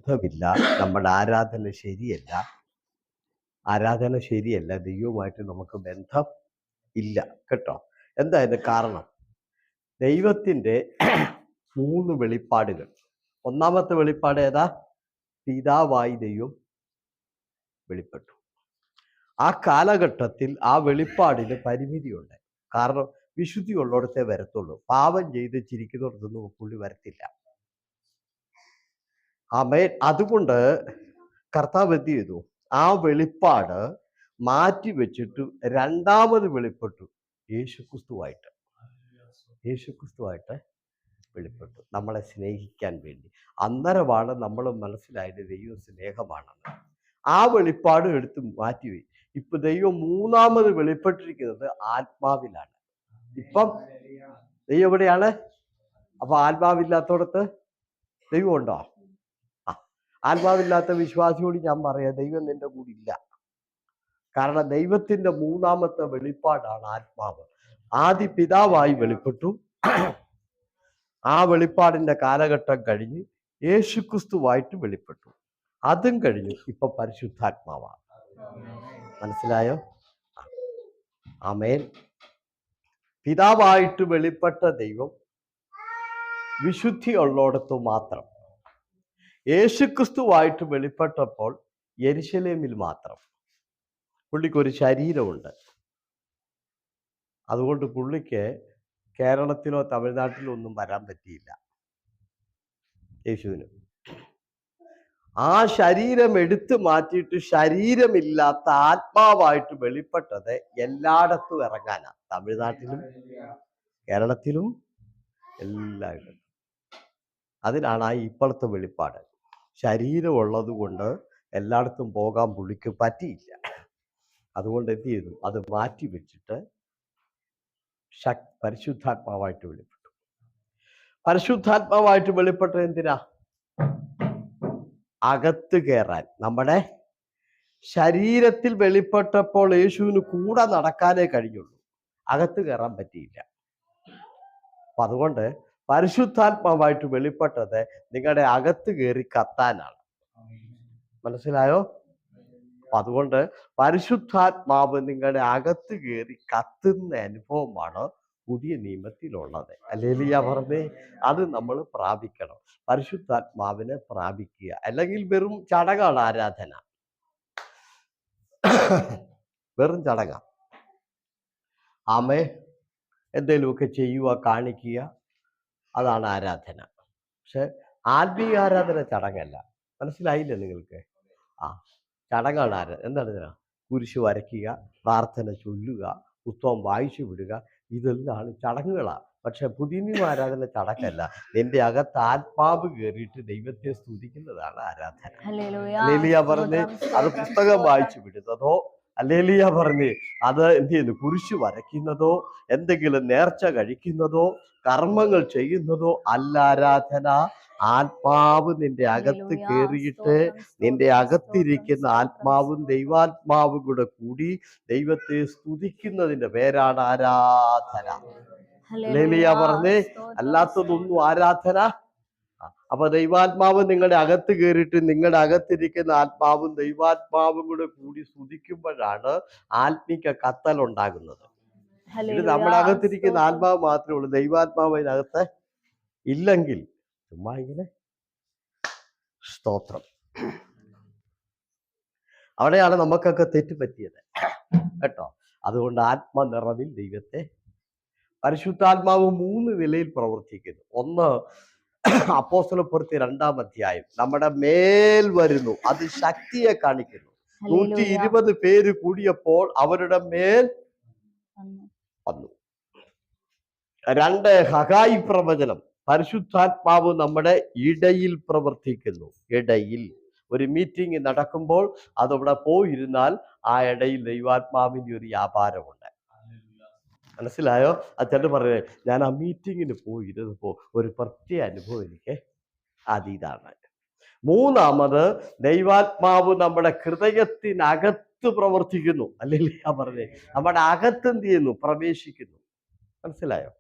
ബന്ധമില്ല, നമ്മുടെ ആരാധന ശരിയല്ല, ദൈവവുമായിട്ട് നമുക്ക് ബന്ധം ഇല്ല കേട്ടോ. എന്താ ഇതിന് കാരണം? ദൈവത്തിൻ്റെ 3 വെളിപ്പാടുകൾ. ഒന്നാമത്തെ വെളിപ്പാട് ഏതാ? പിതാവായി ദൈവം വെളിപ്പെട്ടു. ആ കാലഘട്ടത്തിൽ ആ വെളിപ്പാടിന് പരിമിതിയുണ്ട്. കാരണം വിശുദ്ധി ഉള്ളിടത്തേ വരത്തുള്ളൂ. പാപം ചെയ്ത് ചിരിക്കുന്നിടത്തൊന്നും പുള്ളി വരത്തില്ല. ആമേൻ. അതുകൊണ്ട് കർത്താവ് എന്ത് ചെയ്തു? ആ വെളിപ്പാട് മാറ്റി വെച്ചിട്ട് രണ്ടാമത് വെളിപ്പെട്ടു. യേശുക്രിസ്തുവായിട്ട് വെളിപ്പെട്ടു, നമ്മളെ സ്നേഹിക്കാൻ വേണ്ടി. അന്നേരമാണ് നമ്മൾ മനസ്സിലായത് ദൈവം സ്നേഹമാണെന്ന്. ആ വെളിപ്പാട് എടുത്ത് മാറ്റിവെയി. ഇപ്പൊ ദൈവം മൂന്നാമത് വെളിപ്പെട്ടിരിക്കുന്നത് ആത്മാവിലാണ്. ഇപ്പം ദൈവം എവിടെയാണ്? അപ്പൊ ആത്മാവില്ലാത്തടത്ത് ദൈവം ഉണ്ടോ? ആത്മാവില്ലാത്ത വിശ്വാസിയോട് ഞാൻ പറയാം, ദൈവം നിന്റെ കൂടെ ഇല്ല. കാരണം ദൈവത്തിന്റെ മൂന്നാമത്തെ വെളിപ്പാടാണ് ആത്മാവ്. ആദി പിതാവായി വെളിപ്പെട്ടു. ആ വെളിപ്പാടിന്റെ കാലഘട്ടം കഴിഞ്ഞ് യേശുക്രിസ്തുവായിട്ട് വെളിപ്പെട്ടു. അതും കഴിഞ്ഞു. ഇപ്പൊ പരിശുദ്ധാത്മാവാണ്. മനസ്സിലായോ? ആമേൻ. പിതാവായിട്ട് വെളിപ്പെട്ട ദൈവം വിശുദ്ധി ഉള്ളിടത്തു മാത്രം. യേശുക്രിസ്തുവായിട്ട് വെളിപ്പെട്ടപ്പോൾ യെരുശലേമിൽ മാത്രം. പുള്ളിക്കൊരു ശരീരമുണ്ട്. അതുകൊണ്ട് പുള്ളിക്ക് കേരളത്തിലോ തമിഴ്നാട്ടിലോ ഒന്നും വരാൻ പറ്റിയില്ല. യേശുവിന് ആ ശരീരം എടുത്തു മാറ്റിയിട്ട് ശരീരമില്ലാത്ത ആത്മാവായിട്ട് വെളിപ്പെട്ടത് എല്ലായിടത്തും ഇറങ്ങാനാ. തമിഴ്നാട്ടിലും കേരളത്തിലും എല്ലായിടത്തും. അതിനാണ് ആ ഇപ്പോഴത്തെ വെളിപ്പാട്. ശരീരമുള്ളത് കൊണ്ട് എല്ലായിടത്തും പോകാൻ പുള്ളിക്ക് പറ്റിയില്ല. അതുകൊണ്ട് എന്ത് ചെയ്തു? അത് മാറ്റി വെച്ചിട്ട് പരിശുദ്ധാത്മാവായിട്ട് വെളിപ്പെട്ടു. പരിശുദ്ധാത്മാവായിട്ട് വെളിപ്പെട്ടത് എന്തിനാ? അകത്ത് കയറാൻ. നമ്മുടെ ശരീരത്തിൽ വെളിപ്പെട്ടപ്പോൾ യേശുവിന് കൂടെ നടക്കാനേ കഴിഞ്ഞുള്ളൂ, അകത്ത് കയറാൻ പറ്റിയില്ല. അപ്പൊ അതുകൊണ്ട് പരിശുദ്ധാത്മാവായിട്ട് വെളിപ്പെട്ടത് നിങ്ങളുടെ അകത്ത് കയറി കത്താനാണ്. മനസ്സിലായോ? അതുകൊണ്ട് പരിശുദ്ധാത്മാവ് നിങ്ങളുടെ അകത്ത് കയറി കത്തുന്ന അനുഭവമാണ് പുതിയ നിയമത്തിലുള്ളത്. ഹല്ലേലൂയ പറഞ്ഞേ. അത് നമ്മൾ പ്രാപിക്കണം. പരിശുദ്ധാത്മാവിനെ പ്രാപിക്കുക. അല്ലെങ്കിൽ വെറും ചടങ്ങാണ് ആരാധന, വെറും ചടങ്ങ. ആമേ. എന്തെങ്കിലുമൊക്കെ ചെയ്യുക, കാണിക്കുക, അതാണ് ആരാധന. പക്ഷെ ആത്മീയ ആരാധന ചടങ്ങല്ല. മനസ്സിലായില്ലേ നിങ്ങൾക്ക്? ചടങ്ങാണ് ആരാധന. എന്താണ്? കുരിശ് വരയ്ക്കുക, പ്രാർത്ഥന ചൊല്ലുക, പുസ്തകം വായിച്ചു വിടുക, ഇതെല്ലാം ചടങ്ങുകളാണ്. പക്ഷെ പുതിയ നിയമ ആരാധന ചടങ്ങല്ല. നിന്റെ അകത്ത് ആത്മാവ് കയറിയിട്ട് ദൈവത്തെ സ്തുതിക്കുന്നതാണ് ആരാധന. ഹല്ലേലൂയ പറഞ്ഞ് അത് പുസ്തകം വായിച്ചു വിടുന്നതോ, ഹല്ലേലൂയ പറഞ്ഞ് അത് എന്ത് ചെയ്യുന്നു? കുരിശ് വരയ്ക്കുന്നതോ, എന്തെങ്കിലും നേർച്ച കഴിക്കുന്നതോ, കർമ്മങ്ങൾ ചെയ്യുന്നതോ അല്ല ആരാധന. ആത്മാവ് നിന്റെ അകത്ത് കയറിയിട്ട് നിന്റെ അകത്തിരിക്കുന്ന ആത്മാവും ദൈവാത്മാവും കൂടെ കൂടി ദൈവത്തെ സ്തുതിക്കുന്നതിന്റെ പേരാണ് ആരാധന. ഹല്ലേലൂയ പറഞ്ഞേ. അല്ലാത്തതൊന്നും ആരാധന. അപ്പൊ ദൈവാത്മാവ് നിങ്ങളുടെ അകത്ത് കയറിയിട്ട് നിങ്ങളുടെ അകത്തിരിക്കുന്ന ആത്മാവും ദൈവാത്മാവും കൂടെ കൂടി സ്തുതിക്കുമ്പോഴാണ് ആത്മിക കത്തൽ ഉണ്ടാകുന്നത്. ഇത് നമ്മുടെ അകത്തിരിക്കുന്ന ആത്മാവ് മാത്രമേ ഉള്ളൂ. ദൈവാത്മാവ് അതിനകത്ത് ഇല്ലെങ്കിൽ ചുമ്മാ ഇങ്ങനെ സ്തോത്രം. അവിടെയാണ് നമുക്കൊക്കെ തെറ്റുപറ്റിയത് കേട്ടോ. അതുകൊണ്ട് ആത്മനിറവിൽ ദൈവത്തെ പരിശുദ്ധാത്മാവ് 3 നിലയിൽ പ്രവർത്തിക്കുന്നു. ഒന്ന്, അപ്പോസ്തലപ്രവൃത്തി 2-ാം അധ്യായം നമ്മുടെ മേൽ വരുന്നു. അത് ശക്തിയെ കാണിക്കുന്നു. 120 പേര് കൂടിയപ്പോൾ അവരുടെ മേൽ വന്നു. 2, ഹഗായി പ്രവചനം. പരിശുദ്ധാത്മാവ് നമ്മുടെ ഇടയിൽ പ്രവർത്തിക്കുന്നു. ഇടയിൽ ഒരു മീറ്റിംഗ് നടക്കുമ്പോൾ അതവിടെ പോയിരുന്നാൽ ആ ഇടയിൽ ദൈവാത്മാവിന്റെ ഒരു വ്യാപാരമുണ്ട്. മനസ്സിലായോ? അച്ഛൻ പറഞ്ഞേ, ഞാൻ ആ മീറ്റിങ്ങിന് പോയിരുന്നപ്പോ ഒരു പ്രത്യേക അനുഭവം എനിക്ക് ഇതാണ്. 3, ദൈവാത്മാവ് നമ്മുടെ ഹൃദയത്തിനകത്ത് പ്രവർത്തിക്കുന്നു. അല്ലെങ്കിൽ ഞാൻ പറഞ്ഞേ, നമ്മുടെ അകത്ത് എന്ത് ചെയ്യുന്നു? പ്രവേശിക്കുന്നു. മനസ്സിലായോ?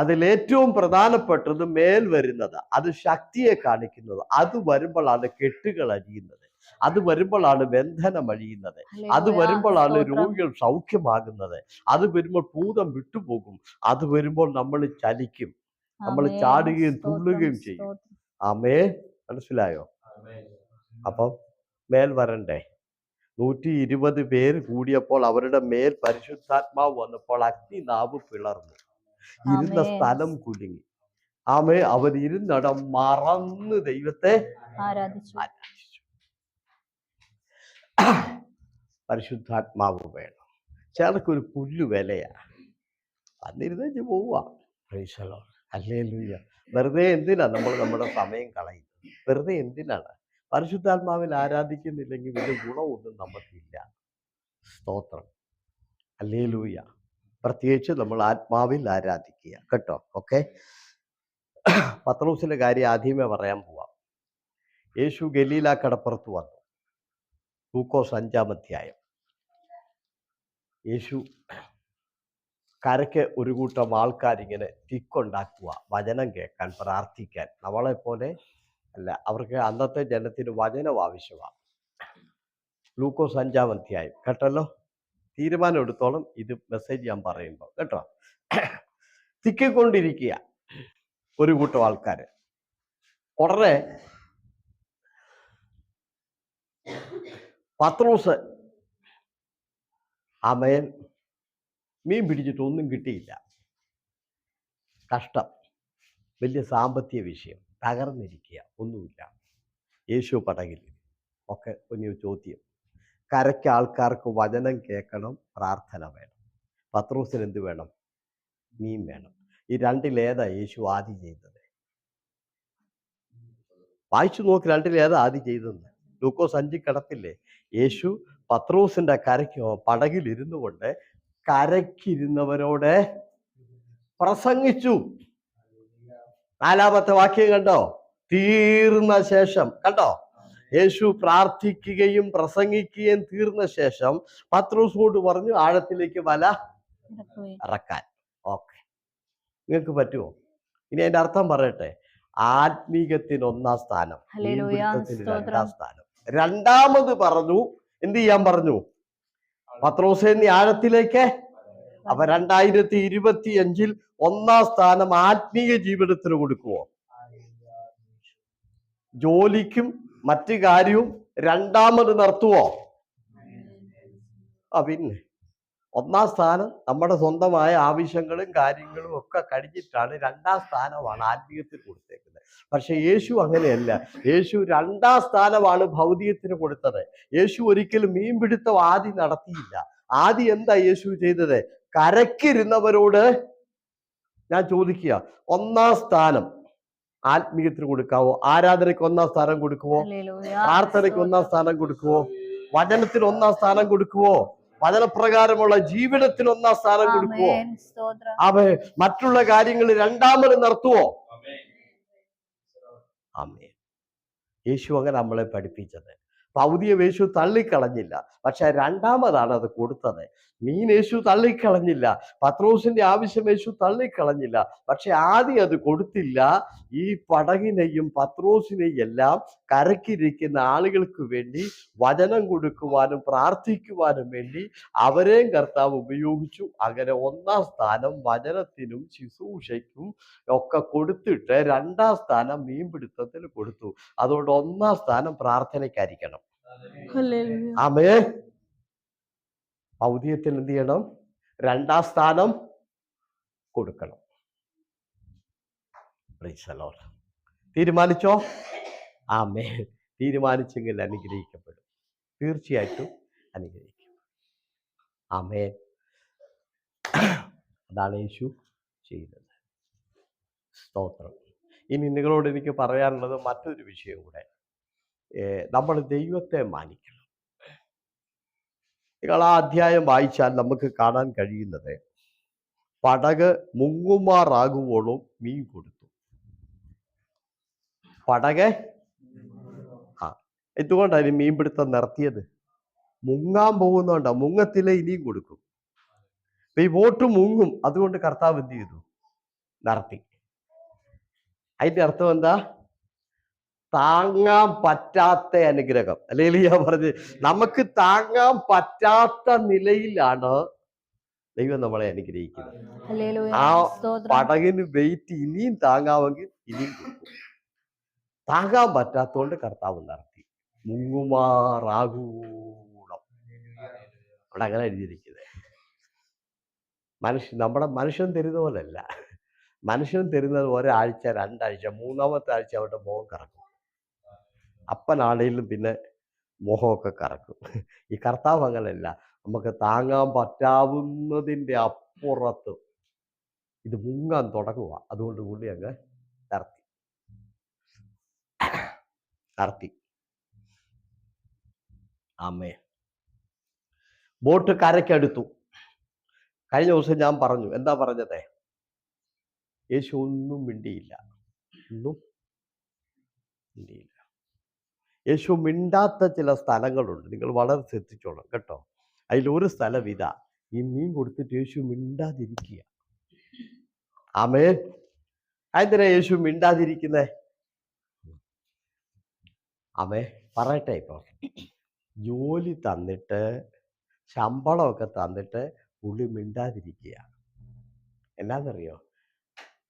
അതിലേറ്റവും പ്രധാനപ്പെട്ടത് മേൽ വരുന്നത്, അത് ശക്തിയെ കാണിക്കുന്നത്. അത് വരുമ്പോഴാണ് കെട്ടുകൾ അഴിയുന്നത്, അത് വരുമ്പോഴാണ് ബന്ധനം അഴിയുന്നത്, അത് വരുമ്പോഴാണ് രോഗികൾ സൗഖ്യമാകുന്നത്, അത് വരുമ്പോൾ ഭൂതം വിട്ടുപോകും, അത് വരുമ്പോൾ നമ്മൾ ചലിക്കും, നമ്മൾ ചാടുകയും തുള്ളുകയും ചെയ്യും. ആമേൻ. മനസ്സിലായോ? അപ്പം മേൽ വരണ്ടേ? 120 പേര് കൂടിയപ്പോൾ അവരുടെ മേൽ പരിശുദ്ധാത്മാവ് വന്നപ്പോൾ അഗ്നിനാവ് പിളർന്നു, ഇരുന്ന സ്ഥലം കുലുങ്ങി. ആമേ. അവർ ഇരുന്നിടം മറന്ന് ദൈവത്തെ ആരാധിച്ചു. പരിശുദ്ധാത്മാവ് വേണം. ചിലർക്കൊരു പുല്ലു വിലയാണ്, വന്നിരുന്നേച്ച് പോവുക. ഹല്ലേലൂയ. വെറുതെ എന്തിനാ നമ്മൾ നമ്മുടെ സമയം കളയുന്നത്? വെറുതെ എന്തിനാണ്? പരിശുദ്ധാത്മാവിൽ ആരാധിക്കുന്നില്ലെങ്കിൽ വലിയ ഗുണമൊന്നും നമുക്കില്ല. സ്തോത്രം. ഹല്ലേലൂയ. പ്രത്യേകിച്ച് നമ്മൾ ആത്മാവിൽ ആരാധിക്കുക കേട്ടോ. ഓക്കെ. പത്രോസിന്റെ കാര്യം ആദ്യമേ പറയാൻ പോവാം. യേശു ഗലീല കടപ്പുറത്ത് വന്നു. ലൂക്കോസ് 5-ാം അധ്യായം. യേശു കരയ്ക്ക് ഒരു കൂട്ടം ആൾക്കാരിങ്ങനെ തിക്കുണ്ടാക്കുക, വചനം കേൾക്കാൻ, പ്രാർത്ഥിക്കാൻ. നമ്മളെപ്പോലെ അല്ല, അവർക്ക് അന്നത്തെ ജനത്തിന് വചനം ആവശ്യമാണ്. ലൂക്കോസ് 5-ാം അധ്യായം കേട്ടല്ലോ. തീരുമാനം എടുത്തോളം ഇത് മെസ്സേജ് ഞാൻ പറയുമ്പോൾ കേട്ടോ. തിക്കിക്കൊണ്ടിരിക്കുക ഒരു കൂട്ടം ആൾക്കാർ. ഉടനെ പത്രോസ് ആമേൻ മീൻ പിടിച്ചിട്ട് ഒന്നും കിട്ടിയില്ല. കഷ്ടം, വലിയ സാമ്പത്തിക വിഷയം, തകർന്നിരിക്കുക, ഒന്നുമില്ല. യേശു പടകിൽ. ഒക്കെ ഒരു ചോദ്യം. കരയ്ക്ക് ആൾക്കാർക്ക് വചനം കേൾക്കണം, പ്രാർത്ഥന വേണം. പത്രോസിന് എന്ത് വേണം? മീൻ വേണം. ഈ രണ്ടിലേതാ യേശു ആദ്യം ചെയ്തത്? വായിച്ചു നോക്കി, രണ്ടിലേതാ ആദ്യം ചെയ്തത്? ലൂക്കോസ് 5 കിടപ്പില്ലേ? യേശു പത്രോസിന്റെ കരയ്ക്ക് പടകിൽ ഇരുന്നു കൊണ്ട് കരയ്ക്കിരുന്നവരോട് പ്രസംഗിച്ചു. 4-ാമത്തെ വാക്യം കണ്ടോ? തീർന്ന ശേഷം കണ്ടോ, യേശു പ്രാർത്ഥിക്കുകയും പ്രസംഗിക്കുകയും തീർന്ന ശേഷം പത്രോസിനോട് പറഞ്ഞു ആഴത്തിലേക്ക് വല ഇറക്കാൻ. ഓക്കെ, നിങ്ങൾക്ക് പറ്റുമോ? ഇനി അതിന്റെ അർത്ഥം പറയട്ടെ. ആത്മീകത്തിന് 1-ാം സ്ഥാനം, മീൻപിടുത്തത്തിന് 2-ാം സ്ഥാനം. രണ്ടാമത് പറഞ്ഞു, എന്ത് ചെയ്യാൻ പറഞ്ഞു? പത്രോസേ നീ ആഴത്തിലേക്ക്. അപ്പൊ 2025 1-ാം സ്ഥാനം ആത്മീയ ജീവിതത്തിന് കൊടുക്കുവോ? ജോലിക്കും മറ്റു കാര്യവും രണ്ടാമത് നിർത്തുവോ? പിന്നെ 1-ാം സ്ഥാനം നമ്മുടെ സ്വന്തമായ ആവശ്യങ്ങളും കാര്യങ്ങളും ഒക്കെ കഴിഞ്ഞിട്ടാണ് 2-ാം സ്ഥാനമാണ് ആത്മീയത്തിന് കൊടുത്തേക്കുന്നത്. പക്ഷെ യേശു അങ്ങനെയല്ല. യേശു 2-ാം സ്ഥാനമാണ് ഭൗതികത്തിന് കൊടുത്തത്. യേശു ഒരിക്കലും മീൻപിടുത്തം ആദ്യം നടത്തിയില്ല. ആദ്യം എന്താ യേശു ചെയ്തത്? കരയ്ക്കിരുന്നവരോട് ഞാൻ ചോദിക്കുക, 1-ാം സ്ഥാനം ആത്മീയത്തിന് കൊടുക്കാവോ? ആരാധനയ്ക്ക് 1-ാം സ്ഥാനം കൊടുക്കുവോ? പ്രാർത്ഥനയ്ക്ക് 1-ാം സ്ഥാനം കൊടുക്കുവോ? വചനത്തിന് 1-ാം സ്ഥാനം കൊടുക്കുവോ? വചനപ്രകാരമുള്ള ജീവിതത്തിന് 1-ാം സ്ഥാനം കൊടുക്കുവോ? മറ്റുള്ള കാര്യങ്ങൾ രണ്ടാമത് നിർത്തുവോ? ആമേൻ. യേശു അങ്ങനെ നമ്മളെ പഠിപ്പിച്ചത്. ഭൗതിക യേശു തള്ളിക്കളഞ്ഞില്ല, പക്ഷെ രണ്ടാമതാണ് അത് കൊടുത്തത്. മീൻ യേശു തള്ളിക്കളഞ്ഞില്ല, പത്രോസിന്റെ ആവശ്യം യേശു തള്ളിക്കളഞ്ഞില്ല, പക്ഷെ ആദ്യം അത് കൊടുത്തില്ല. ഈ പടകിനെയും പത്രോസിനെയും എല്ലാം കരക്കിരിക്കുന്ന ആളുകൾക്ക് വേണ്ടി വചനം കൊടുക്കുവാനും പ്രാർത്ഥിക്കുവാനും വേണ്ടി അവരെയും കർത്താവ് ഉപയോഗിച്ചു. അങ്ങനെ 1-ാം സ്ഥാനം വചനത്തിനും ശുശ്രൂഷയ്ക്കും ഒക്കെ കൊടുത്തിട്ട് 2-ാം സ്ഥാനം മീൻപിടുത്തത്തിന് കൊടുത്തു. അതുകൊണ്ട് 1-ാം സ്ഥാനം പ്രാർത്ഥനയ്ക്കായിരിക്കണം. ആമേൻ. ഭൗതികത്തിന് എന്ത് ചെയ്യണം? 2-ാം സ്ഥാനം കൊടുക്കണം. തീരുമാനിച്ചോ? ആമേൻ. തീരുമാനിച്ചെങ്കിൽ അനുഗ്രഹിക്കപ്പെടും, തീർച്ചയായിട്ടും അനുഗ്രഹിക്കും. ആമേൻ. അതാണ് യേശു ചെയ്തത്. സ്തോത്രം. ഇനി നിങ്ങളോട് എനിക്ക് പറയാനുള്ളത് മറ്റൊരു വിഷയം കൂടെ. നമ്മൾ ദൈവത്തെ മാനിക്കണം. നിങ്ങൾ ആ അധ്യായം വായിച്ചാൽ നമുക്ക് കാണാൻ കഴിയുന്നത്, പടക് മുങ്ങുമാറാകുവോളും മീൻ കൊടുത്തു. പടക് എന്തുകൊണ്ടാണ് മീൻപിടുത്തം നിർത്തിയത്? മുങ്ങാൻ പോകുന്നോണ്ടാ. മുങ്ങത്തിലെ ഇനിയും കൊടുക്കും. ഈ ബോട്ട് മുങ്ങും. അതുകൊണ്ട് കർത്താവ് എന്ത് ചെയ്തു? നടത്തി. അതിന്റെ അർത്ഥം എന്താ? താങ്ങാൻ പറ്റാത്ത അനുഗ്രഹം. അല്ലെങ്കിൽ ഞാൻ പറഞ്ഞ് നമുക്ക് താങ്ങാൻ പറ്റാത്ത നിലയിലാണ് ദൈവം നമ്മളെ അനുഗ്രഹിക്കുന്നത്. ആ പടകിന് വെയിറ്റ് ഇനിയും താങ്ങാമെങ്കിൽ ഇനിയും കൊടുക്കും. താങ്ങാൻ പറ്റാത്തോണ്ട് കർത്താവ് നടത്തി. മുങ്ങുമാറാകൂണം അവിടെ അങ്ങനെ എഴുതിയിരിക്കുന്നത്. നമ്മുടെ മനുഷ്യൻ തരുന്ന പോലല്ല. മനുഷ്യൻ തരുന്നത് ഒരാഴ്ച, 2 ആഴ്ച, 3-ാമത്തെ ആഴ്ച അവരുടെ മുഖം കറക്കും. അപ്പനാണേലും പിന്നെ മുഖമൊക്കെ കറക്കും. ഈ കർത്താവ് അങ്ങനെയല്ല. നമുക്ക് താങ്ങാൻ പറ്റാവുന്നതിൻ്റെ അപ്പുറത്ത് ഇത് മുങ്ങാൻ തുടങ്ങുക. അതുകൊണ്ട് പുള്ളി അങ്ങ് നടത്തി. ആമേ. ബോട്ട് കരയ്ക്കടുത്തു. കഴിഞ്ഞ ദിവസം ഞാൻ പറഞ്ഞു, എന്താ പറഞ്ഞത്? യേശു ഒന്നും മിണ്ടിയില്ല. യേശു മിണ്ടാത്ത ചില സ്ഥലങ്ങളുണ്ട്. നിങ്ങൾ വളരെ ശ്രദ്ധിച്ചോളാം കേട്ടോ. അതിലൊരു സ്ഥലം ഇതാ. ഈ മീൻ കൊടുത്തിട്ട് യേശു മിണ്ടാതിരിക്കുക. ആമേ. എന്തിനാ യേശു മിണ്ടാതിരിക്കുന്നേ? ആമേ. പറയട്ടെ. ഇപ്പൊ ജോലി തന്നിട്ട്, ശമ്പളമൊക്കെ തന്നിട്ട് പുള്ളി മിണ്ടാതിരിക്കുക. എന്നാന്നറിയോ?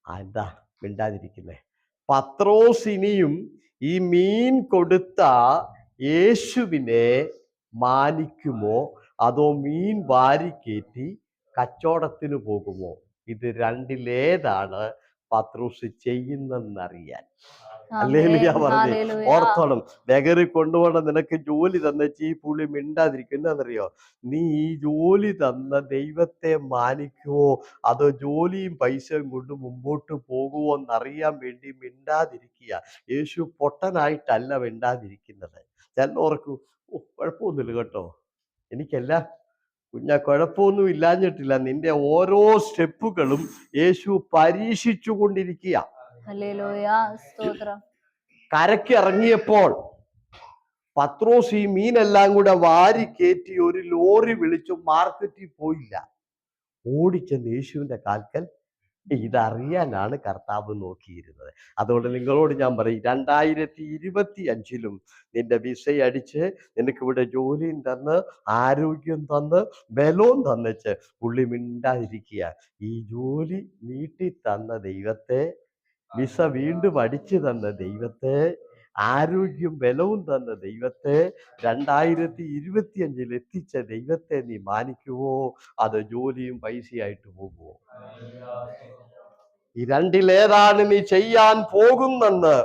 എന്താ മിണ്ടാതിരിക്കുന്നേ? പത്രോസിനിയും ഈ മീൻ കൊടുത്ത യേശുവിനെ മാനിക്കുമോ അതോ മീൻ വാരിക്കയറ്റി കച്ചവടത്തിന് പോകുമോ? ഇത് രണ്ടിലേതാണ് പത്രോസ് ചെയ്യുന്നതെന്നറിയാൻ. ഹല്ലേലൂയ പറഞ്ഞേ. ഓർത്തോണം, ബഗറി കൊണ്ടുപോകണം. നിനക്ക് ജോലി തന്നേച്ച് ഈ പുള്ളി മിണ്ടാതിരിക്കും. എന്താണെന്നറിയോ? നീ ഈ ജോലി തന്ന ദൈവത്തെ മാനിക്കുവോ അതോ ജോലിയും പൈസയും കൊണ്ട് മുമ്പോട്ട് പോകുമോ എന്നറിയാൻ വേണ്ടി മിണ്ടാതിരിക്കുക. യേശു പൊട്ടനായിട്ടല്ല മിണ്ടാതിരിക്കുന്നത്. ചിലർക്ക് കുഴപ്പമൊന്നുമില്ല കേട്ടോ, എനിക്കെല്ലാം കുഴപ്പമൊന്നും ഇല്ലാഞ്ഞിട്ടില്ല. നിന്റെ ഓരോ സ്റ്റെപ്പുകളും യേശു പരീക്ഷിച്ചു കൊണ്ടിരിക്കുക. കരയ്ക്ക് ഇറങ്ങിയപ്പോൾ പത്രോസ് ഈ മീനെല്ലാം കൂടെ വാരി കയറ്റി ഒരു ലോറി വിളിച്ചു മാർക്കറ്റിൽ പോയില്ല. ഓടിച്ചെന്ന് യേശുവിന്റെ കാൽക്കൽ. ഇതറിയാനാണ് കർത്താവ് നോക്കിയിരുന്നത്. അതുകൊണ്ട് നിങ്ങളോട് ഞാൻ പറയും, 2025 നിന്റെ വിസ അടിച്ച് നിനക്കിവിടെ ജോലിയും തന്ന് ആരോഗ്യം തന്ന് ബലവും തന്നിച്ച് പുള്ളി മിണ്ടാതിരിക്കുക. ഈ ജോലി നീട്ടി തന്ന ദൈവത്തെ, വിസ വീണ്ടും അടിച്ചു തന്ന ദൈവത്തെ, ആരോഗ്യം ബലവും തന്ന ദൈവത്തെ, 2025 എത്തിച്ച ദൈവത്തെ നീ മാനിക്കുവോ അത് ജോലിയും പൈസയായിട്ട് പോകുമോ? ഈ രണ്ടിലേതാണ് നീ ചെയ്യാൻ പോകുന്നെന്ന്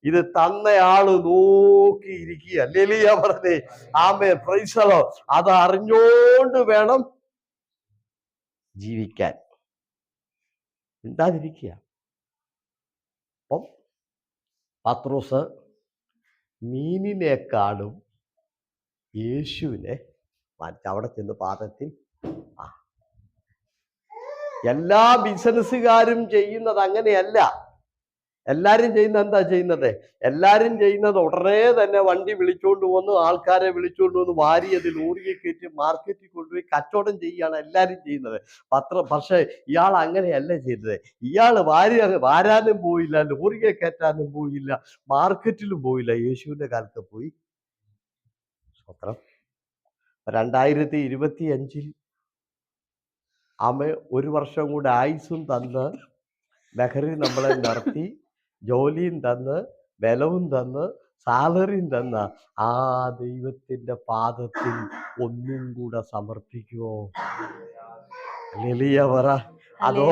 ഇത് തന്നയാള് നോക്കിയിരിക്കുക. ഹല്ലേലൂയ പറഞ്ഞേ. ആമേൻ. Praise the Lord. അത് അറിഞ്ഞോണ്ട് വേണം ജീവിക്കാൻ. മിണ്ടാതിരിക്കുക. അപ്പം പത്രോസ് മീനിനെക്കാളും യേശുവിനെ അവിടെ ചെന്ന് പാദത്തിൽ. എല്ലാ ബിസിനസ്സുകാരും ചെയ്യുന്നത് അങ്ങനെയല്ല. എല്ലാരും ചെയ്യുന്നത് എന്താ ചെയ്യുന്നത്? എല്ലാരും ചെയ്യുന്നത് ഉടനെ തന്നെ വണ്ടി വിളിച്ചോണ്ട് വന്ന്, ആൾക്കാരെ വിളിച്ചോണ്ട് വന്ന് വാരി അത് ലോറിയെ കയറ്റി മാർക്കറ്റിൽ കൊണ്ടുപോയി കച്ചവടം ചെയ്യുകയാണ് എല്ലാരും ചെയ്യുന്നത്. പക്ഷെ ഇയാൾ അങ്ങനെയല്ല ചെയ്തത്. ഇയാൾ വാരാനും പോയില്ല, ലോറിയെ കയറ്റാനും പോയില്ല, മാർക്കറ്റിലും പോയില്ല, യേശുവിന്റെ കാലത്ത് പോയി. സ്വത്രം. 2025 ഒരു വർഷം കൂടെ ആയുസ്സും തന്ന് ബഹറിൻ നമ്മളെ നിർത്തി, ജോലിയും തന്ന് ബലവും തന്ന് സാലറിയും തന്ന ആ ദൈവത്തിന്റെ പാദത്തിൽ ഒന്നും കൂടെ സമർപ്പിക്കുവോ? ഹല്ലേലൂയ പറ. അതോ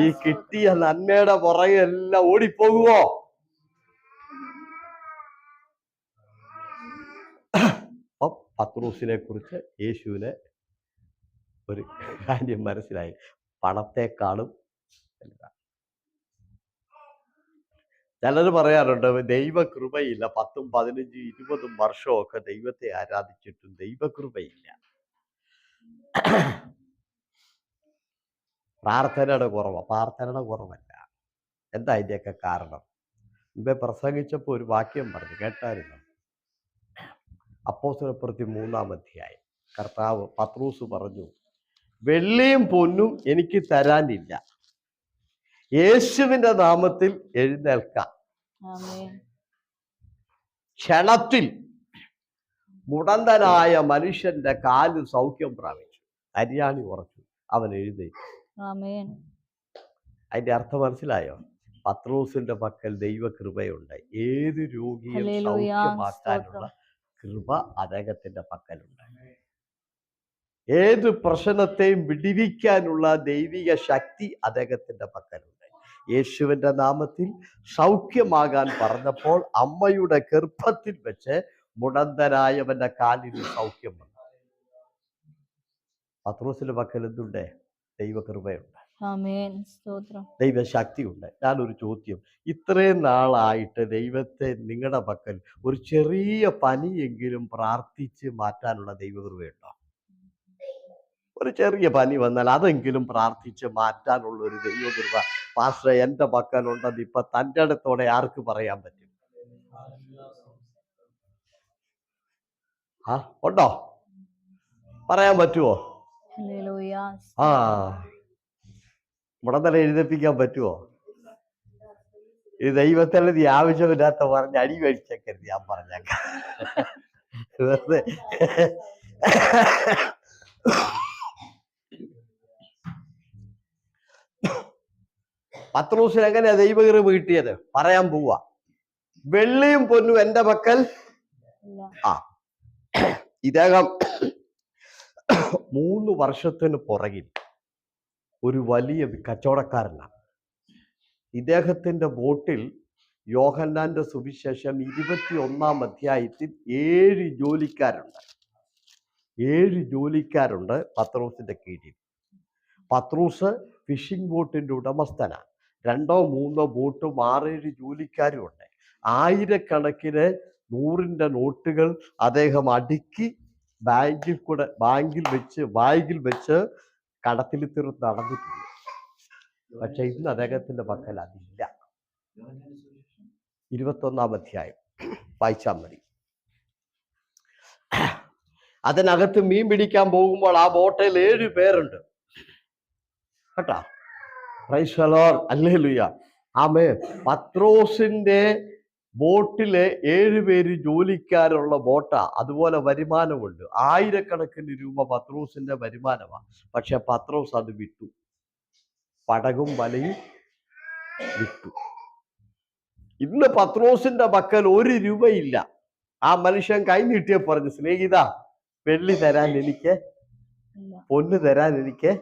ഈ കിട്ടിയ നന്മയുടെ പുറകെ എല്ലാം ഓടിപ്പോകുവോ? പത്രോസിനെ കുറിച്ച് യേശുവിന് ഒരു കാര്യം മനസ്സിലായി. പണത്തെക്കാളും ചിലർ പറയാറുണ്ട് ദൈവകൃപയില്ല. 10, 15, 20 വർഷമൊക്കെ ദൈവത്തെ ആരാധിച്ചിട്ടും ദൈവകൃപയില്ല. പ്രാർത്ഥനയുടെ കുറവല്ല. എന്താ ഇതിൻ്റെയൊക്കെ കാരണം? മുമ്പേ പ്രസംഗിച്ചപ്പോൾ ഒരു വാക്യം പറഞ്ഞു, കേട്ടായിരുന്നു? അപ്പോസ്തലപ്രവൃത്തി 3-ാം അധ്യായം. കർത്താവ് പത്രോസ് പറഞ്ഞു, വെള്ളിയും പൊന്നും എനിക്ക് തരാനില്ല, യേശുവിന്റെ നാമത്തിൽ എഴുന്നേൽക്കാം. ക്ഷണത്തിൽ മുടന്തനായ മനുഷ്യന്റെ കാല് സൗഖ്യം പ്രാപിച്ചു, അരിയാണി ഉറച്ചു, അവൻ എഴുന്നേറ്റു. അതിന്റെ അർത്ഥം മനസ്സിലായോ? പത്രോസിന്റെ പക്കൽ ദൈവകൃപയുണ്ട്. ഏത് രോഗിയും സൗഖ്യമാക്കാനുള്ള കൃപ അദ്ദേഹത്തിന്റെ പക്കലുണ്ട്. ഏത് പ്രശ്നത്തെയും വിടിവിക്കാനുള്ള ദൈവിക ശക്തി അദ്ദേഹത്തിന്റെ പക്കലുണ്ട്. യേശുവിന്റെ നാമത്തിൽ സൗഖ്യമാകാൻ പറഞ്ഞപ്പോൾ അമ്മയുടെ ഗർഭത്തിൽ വെച്ച് മുടന്തനായവന്റെ കാലിന് സൗഖ്യം വന്നു. പത്രോസിന്റെ പക്കൽ എന്തുണ്ട്? ദൈവകൃപയുണ്ട്, ദൈവശക്തിയുണ്ട്. ഞാനൊരു ചോദ്യം, ഇത്രയും നാളായിട്ട് ദൈവത്തെ നിങ്ങളുടെ പക്കൽ ഒരു ചെറിയ പനിയെങ്കിലും പ്രാർത്ഥിച്ച് മാറ്റാനുള്ള ദൈവകൃപയുണ്ടോ? ഒരു ചെറിയ പനി വന്നാൽ അതെങ്കിലും പ്രാർത്ഥിച്ച് മാറ്റാനുള്ള ഒരു ദൈവകൃപ പാസ്റ്റർ എൻ്റെ പക്കലുണ്ടെന്ന് ഇപ്പൊ തൻ്റെ അടുത്തോടെ ആർക്ക് പറയാൻ പറ്റും? ഉണ്ടോ? പറയാൻ പറ്റുമോ? മുടന്തല എഴുന്നേപ്പിക്കാൻ പറ്റുമോ? ഈ ദൈവത്തിനത് ആവശ്യമില്ലാത്ത പറഞ്ഞ് അടി കഴിച്ചേക്കരുത്. ഞാൻ പറഞ്ഞേക്കാം, വെറുതെ പത്രോസിന് എങ്ങനെയാ ദൈവകൃപ കിട്ടിയത്? പറയാൻ പോവാ. വെള്ളിയും പൊന്നും എൻ്റെ പക്കൽ. ഇദ്ദേഹം 3 വർഷത്തിന് പുറകിൽ ഒരു വലിയ കച്ചവടക്കാരനാണ്. ഇദ്ദേഹത്തിന്റെ ബോട്ടിൽ യോഹന്നാന്റെ സുവിശേഷം 21-ാം അധ്യായത്തിൽ 7 ജോലിക്കാരുണ്ട്. 7 ജോലിക്കാരുണ്ട് പത്രോസിന്റെ കീഴിൽ. പത്രോസ് ഫിഷിംഗ് ബോട്ടിന്റെ ഉടമസ്ഥനാണ്. 2 or 3 ബോട്ടും 6-7 ജോലിക്കാരും ഉണ്ട്. ആയിരക്കണക്കിന് 100-ന്റെ നോട്ടുകൾ അദ്ദേഹം അടുക്കി ബാങ്കിൽ വെച്ച് കടത്തിൽ തീർത്ത് നടന്നിട്ടുണ്ട്. പക്ഷെ ഇന്ന് അദ്ദേഹത്തിന്റെ പക്കൽ അതില്ല. 21-ാം അധ്യായം വായിച്ചാൽ മതി. അതിനകത്ത് മീൻ പിടിക്കാൻ പോകുമ്പോൾ ആ ബോട്ടിൽ 7 പേരുണ്ട് കേട്ടാ. പ്രൈസ് ദി ലോർഡ്, ഹല്ലേലൂയ, ആമേൻ. പത്രോസിന്റെ ബോട്ടില് 7 പേര് ജോലിക്കാരുള്ള ബോട്ടാ. അതുപോലെ വരുമാനമുണ്ട്. ആയിരക്കണക്കിന് രൂപ പത്രോസിന്റെ വരുമാനമാണ്. പക്ഷെ പത്രോസ് അത് വിട്ടു. പടകും വലയും വിട്ടു. ഇന്ന് പത്രോസിന്റെ പക്കൽ 1 രൂപയില്ല. ആ മനുഷ്യൻ കൈ നീട്ടിയ പറഞ്ഞു, സ്നേഹിത, വെള്ളി തരാൻ എനിക്ക്, പൊന്ന് തരാൻ എനിക്ക്,